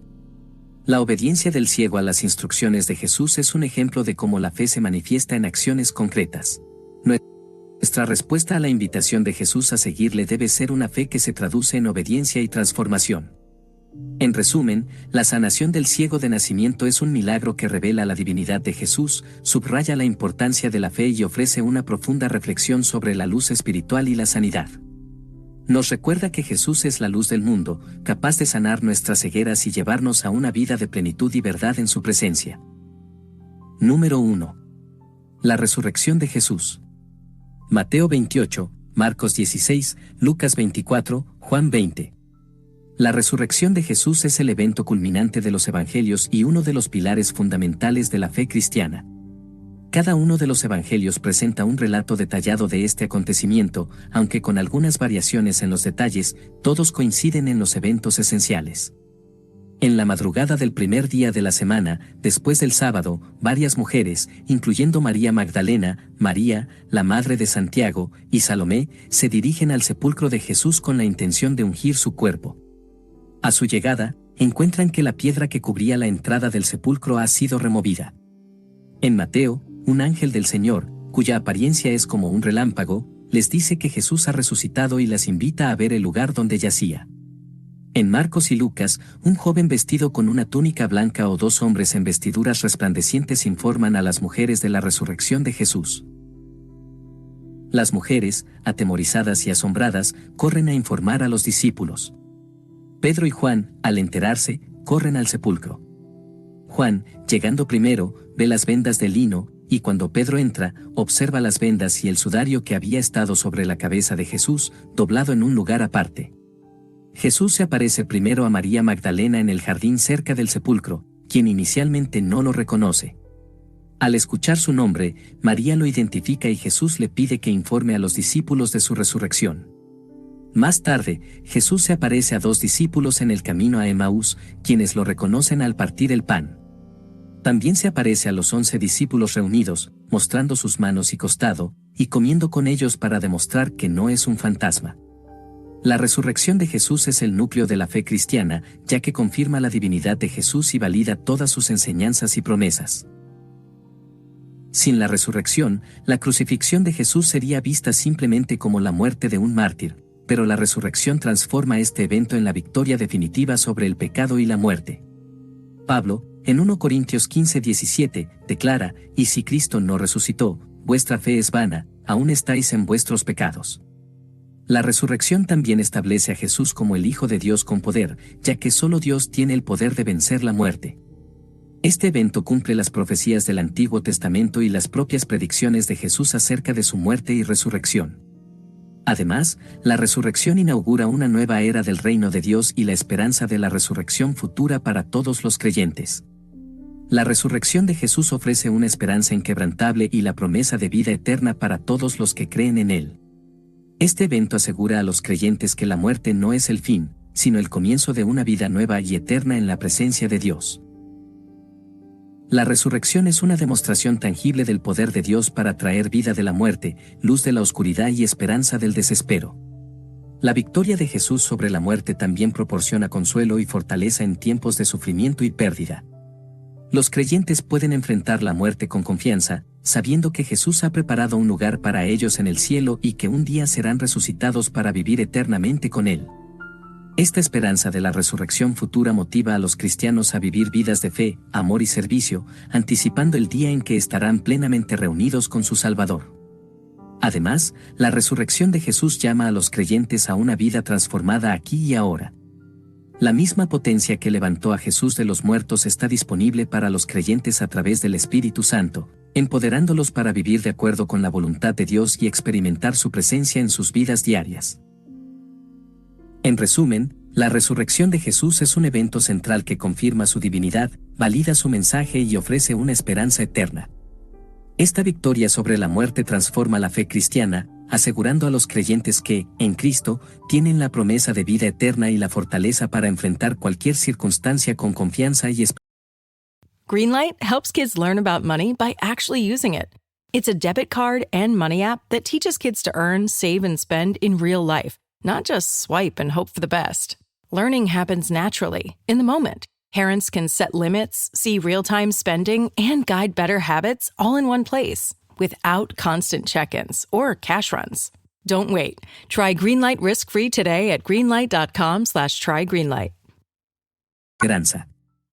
La obediencia del ciego a las instrucciones de Jesús es un ejemplo de cómo la fe se manifiesta en acciones concretas. Nuestra respuesta a la invitación de Jesús a seguirle debe ser una fe que se traduce en obediencia y transformación. En resumen, la sanación del ciego de nacimiento es un milagro que revela la divinidad de Jesús, subraya la importancia de la fe y ofrece una profunda reflexión sobre la luz espiritual y la sanidad. Nos recuerda que Jesús es la luz del mundo, capaz de sanar nuestras cegueras y llevarnos a una vida de plenitud y verdad en su presencia. Número 1. La resurrección de Jesús. Mateo 28, Marcos 16, Lucas 24, Juan 20. La resurrección de Jesús es el evento culminante de los evangelios y uno de los pilares fundamentales de la fe cristiana. Cada uno de los evangelios presenta un relato detallado de este acontecimiento, aunque con algunas variaciones en los detalles, todos coinciden en los eventos esenciales. En la madrugada del primer día de la semana, después del sábado, varias mujeres, incluyendo María Magdalena, María, la madre de Santiago, y Salomé, se dirigen al sepulcro de Jesús con la intención de ungir su cuerpo. A su llegada, encuentran que la piedra que cubría la entrada del sepulcro ha sido removida. En Mateo, un ángel del Señor, cuya apariencia es como un relámpago, les dice que Jesús ha resucitado y las invita a ver el lugar donde yacía. En Marcos y Lucas, un joven vestido con una túnica blanca o dos hombres en vestiduras resplandecientes informan a las mujeres de la resurrección de Jesús. Las mujeres, atemorizadas y asombradas, corren a informar a los discípulos. Pedro y Juan, al enterarse, corren al sepulcro. Juan, llegando primero, ve las vendas de lino, y cuando Pedro entra, observa las vendas y el sudario que había estado sobre la cabeza de Jesús, doblado en un lugar aparte. Jesús se aparece primero a María Magdalena en el jardín cerca del sepulcro, quien inicialmente no lo reconoce. Al escuchar su nombre, María lo identifica y Jesús le pide que informe a los discípulos de su resurrección. Más tarde, Jesús se aparece a dos discípulos en el camino a Emaús, quienes lo reconocen al partir el pan. También se aparece a los 11 discípulos reunidos, mostrando sus manos y costado, y comiendo con ellos para demostrar que no es un fantasma. La resurrección de Jesús es el núcleo de la fe cristiana, ya que confirma la divinidad de Jesús y valida todas sus enseñanzas y promesas. Sin la resurrección, la crucifixión de Jesús sería vista simplemente como la muerte de un mártir, pero la resurrección transforma este evento en la victoria definitiva sobre el pecado y la muerte. Pablo, en 1 Corintios 15:17, declara: «Y si Cristo no resucitó, vuestra fe es vana, aún estáis en vuestros pecados». La resurrección también establece a Jesús como el Hijo de Dios con poder, ya que solo Dios tiene el poder de vencer la muerte. Este evento cumple las profecías del Antiguo Testamento y las propias predicciones de Jesús acerca de su muerte y resurrección. Además, la resurrección inaugura una nueva era del reino de Dios y la esperanza de la resurrección futura para todos los creyentes. La resurrección de Jesús ofrece una esperanza inquebrantable y la promesa de vida eterna para todos los que creen en Él. Este evento asegura a los creyentes que la muerte no es el fin, sino el comienzo de una vida nueva y eterna en la presencia de Dios. La resurrección es una demostración tangible del poder de Dios para traer vida de la muerte, luz de la oscuridad y esperanza del desespero. La victoria de Jesús sobre la muerte también proporciona consuelo y fortaleza en tiempos de sufrimiento y pérdida. Los creyentes pueden enfrentar la muerte con confianza, sabiendo que Jesús ha preparado un lugar para ellos en el cielo y que un día serán resucitados para vivir eternamente con Él. Esta esperanza de la resurrección futura motiva a los cristianos a vivir vidas de fe, amor y servicio, anticipando el día en que estarán plenamente reunidos con su Salvador. Además, la resurrección de Jesús llama a los creyentes a una vida transformada aquí y ahora. La misma potencia que levantó a Jesús de los muertos está disponible para los creyentes a través del Espíritu Santo, empoderándolos para vivir de acuerdo con la voluntad de Dios y experimentar su presencia en sus vidas diarias. En resumen, la resurrección de Jesús es un evento central que confirma su divinidad, valida su mensaje y ofrece una esperanza eterna. Esta victoria sobre la muerte transforma la fe cristiana, asegurando a los creyentes que, en Cristo, tienen la promesa de vida eterna y la fortaleza para enfrentar cualquier circunstancia con confianza y esperanza. Greenlight helps kids learn about money by actually using it. It's a debit card and money app that teaches kids to earn, save, and spend in real life, not just swipe and hope for the best. Learning happens naturally, in the moment. Parents can set limits, see real-time spending, and guide better habits all in one place, without constant check-ins or cash runs. Don't wait. Try Greenlight risk-free today at greenlight.com/trygreenlight. Esperanza.